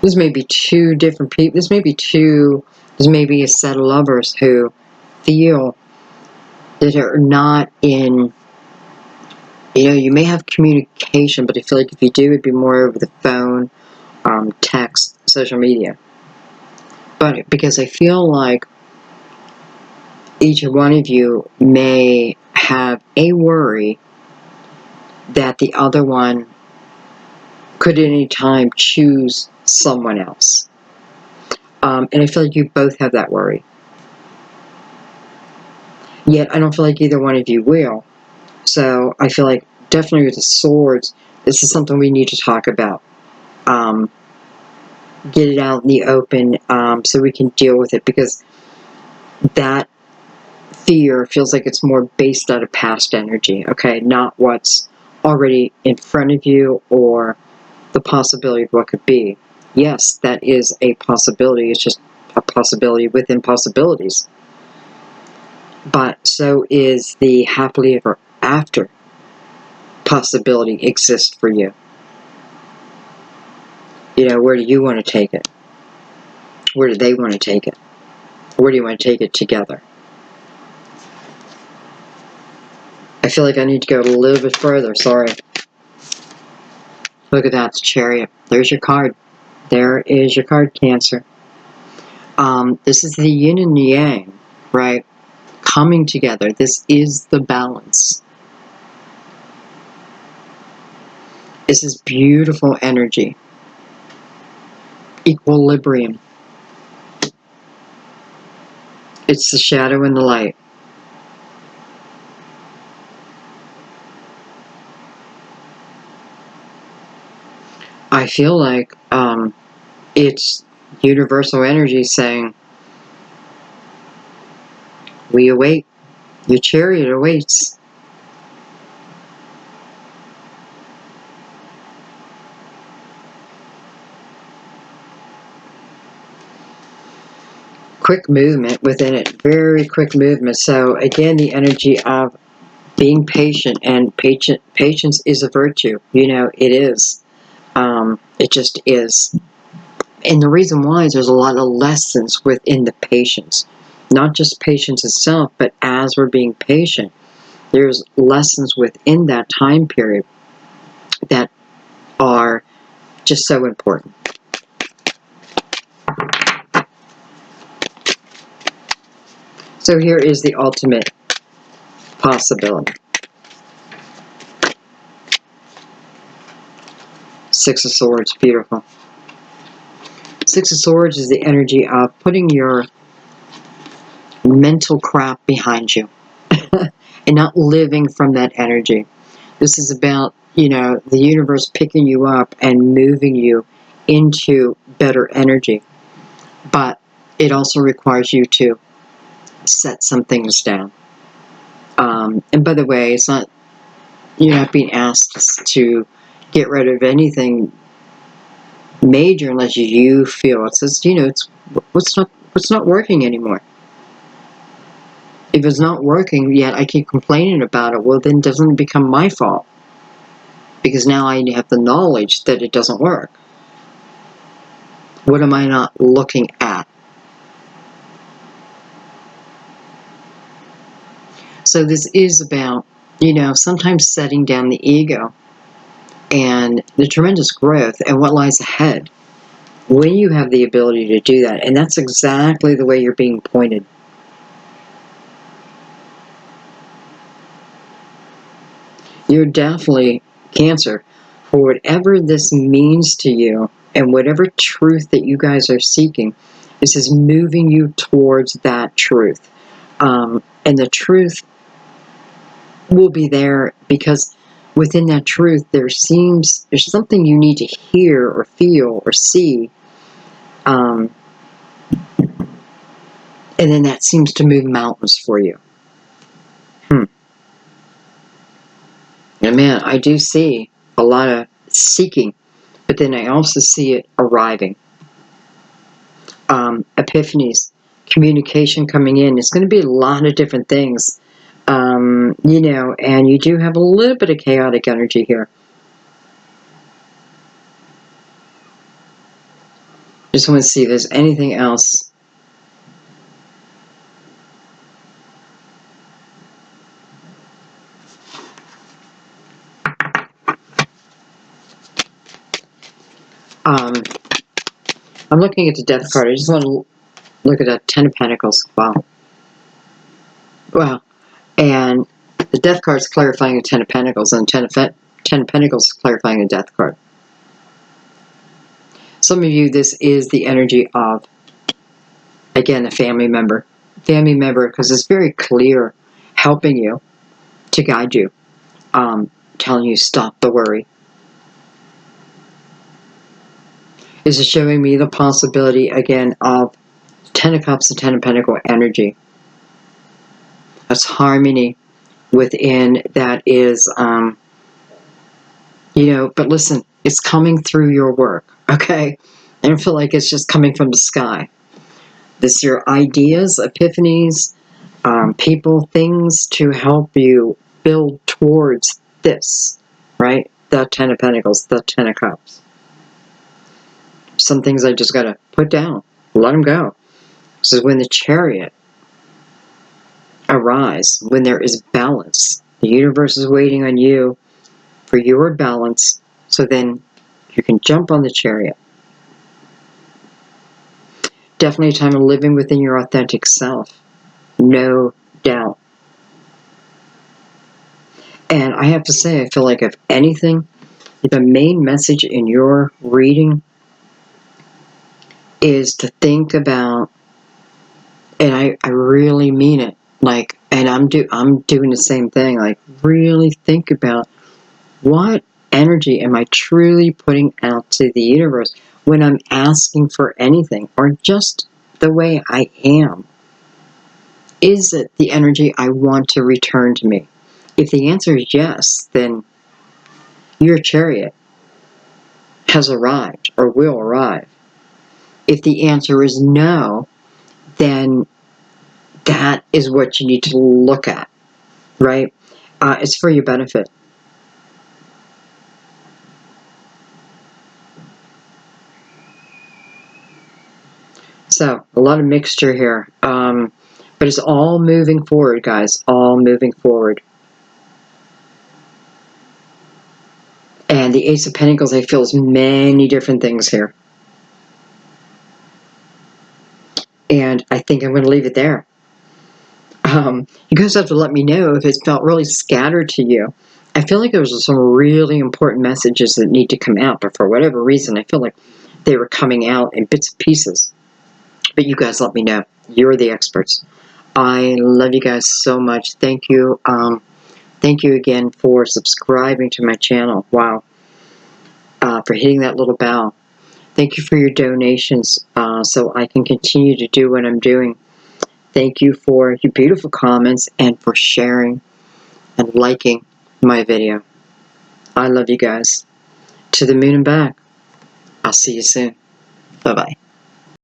This may be 2 different people. This may be a set of lovers who feel that are not in, you know, you may have communication, but I feel like if you do, it'd be more over the phone, text, social media. But because I feel like each one of you may have a worry that the other one could at any time choose someone else. And I feel like you both have that worry. Yet I don't feel like either one of you will. So I feel like definitely with the Swords, this is something we need to talk about. Get it out in the open so we can deal with it, because that fear feels like it's more based out of past energy, okay? Not what's already in front of you or the possibility of what could be. Yes, that is a possibility. It's just a possibility within possibilities. But so is the happily ever after possibility exists for you. You know, where do you want to take it? Where do they want to take it? Where do you want to take it together? I feel like I need to go a little bit further, sorry. Look at that, the Chariot. There's your card. There is your card, Cancer. This is the yin and yang, right? Coming together. This is the balance. This is beautiful energy. Equilibrium. It's the shadow and the light. I feel like it's universal energy saying, we await. Your chariot awaits. Quick movement within it. Very quick movement. So again, the energy of being patient, and patience is a virtue. You know, it is. It just is. And the reason why is there's a lot of lessons within the patience. Not just patience itself, but as we're being patient, there's lessons within that time period that are just so important. So here is the ultimate possibility. Six of Swords, beautiful. Six of Swords is the energy of putting your mental crap behind you and not living from that energy. This is about, you know, the universe picking you up and moving you into better energy. But it also requires you to set some things down. And by the way, it's not, you're not being asked to get rid of anything major unless you feel it says, you know, it's what's not working anymore. If it's not working yet, I keep complaining about it. Well, then doesn't it become my fault? Because now I have the knowledge that it doesn't work. What am I not looking at? So this is about, you know, sometimes setting down the ego and the tremendous growth and what lies ahead when you have the ability to do that. And that's exactly the way you're being pointed. You're definitely Cancer. For whatever this means to you and whatever truth that you guys are seeking, this is moving you towards that truth. And the truth will be there because within that truth there's something you need to hear or feel or see. And then that seems to move mountains for you. And man, I do see a lot of seeking, but then I also see it arriving. Epiphanies, communication coming in. It's going to be a lot of different things, you know, and you do have a little bit of chaotic energy here. Just want to see if there's anything else. I'm looking at the Death card. I just want to look at that Ten of Pentacles. Wow. Wow. And the Death card is clarifying the Ten of Pentacles, and Ten of Pentacles is clarifying the Death card. Some of you, this is the energy of, again, a family member. Family member, because it's very clear, helping you, to guide you, telling you stop the worry. This is showing me the possibility, again, of Ten of Cups and Ten of Pentacles energy. That's harmony within that is, you know, but listen, it's coming through your work, okay? I don't feel like it's just coming from the sky. This is your ideas, epiphanies, people, things to help you build towards this, right? The Ten of Pentacles, the Ten of Cups. Some things I just got to put down, let them go. This is when the Chariot arise, when there is balance. The universe is waiting on you for your balance, so then you can jump on the Chariot. Definitely a time of living within your authentic self. No doubt. And I have to say, I feel like if anything, the main message in your reading is to think about, and I really mean it, like, and I'm doing the same thing, like really think about what energy am I truly putting out to the universe when I'm asking for anything, or just the way I am. Is it the energy I want to return to me? If the answer is yes, then your Chariot has arrived or will arrive. If the answer is no, then that is what you need to look at, right? It's for your benefit. So, a lot of mixture here. But it's all moving forward, guys. All moving forward. And the Ace of Pentacles, I feel, is many different things here. And I think I'm going to leave it there. You guys have to let me know if it's felt really scattered to you. I feel like there was some really important messages that need to come out, but for whatever reason, I feel like they were coming out in bits and pieces. But you guys let me know. You're the experts. I love you guys so much. Thank you. Thank you again for subscribing to my channel. Wow. For hitting that little bell. Thank you for your donations so I can continue to do what I'm doing. Thank you for your beautiful comments and for sharing and liking my video. I love you guys. To the moon and back. I'll see you soon. Bye-bye.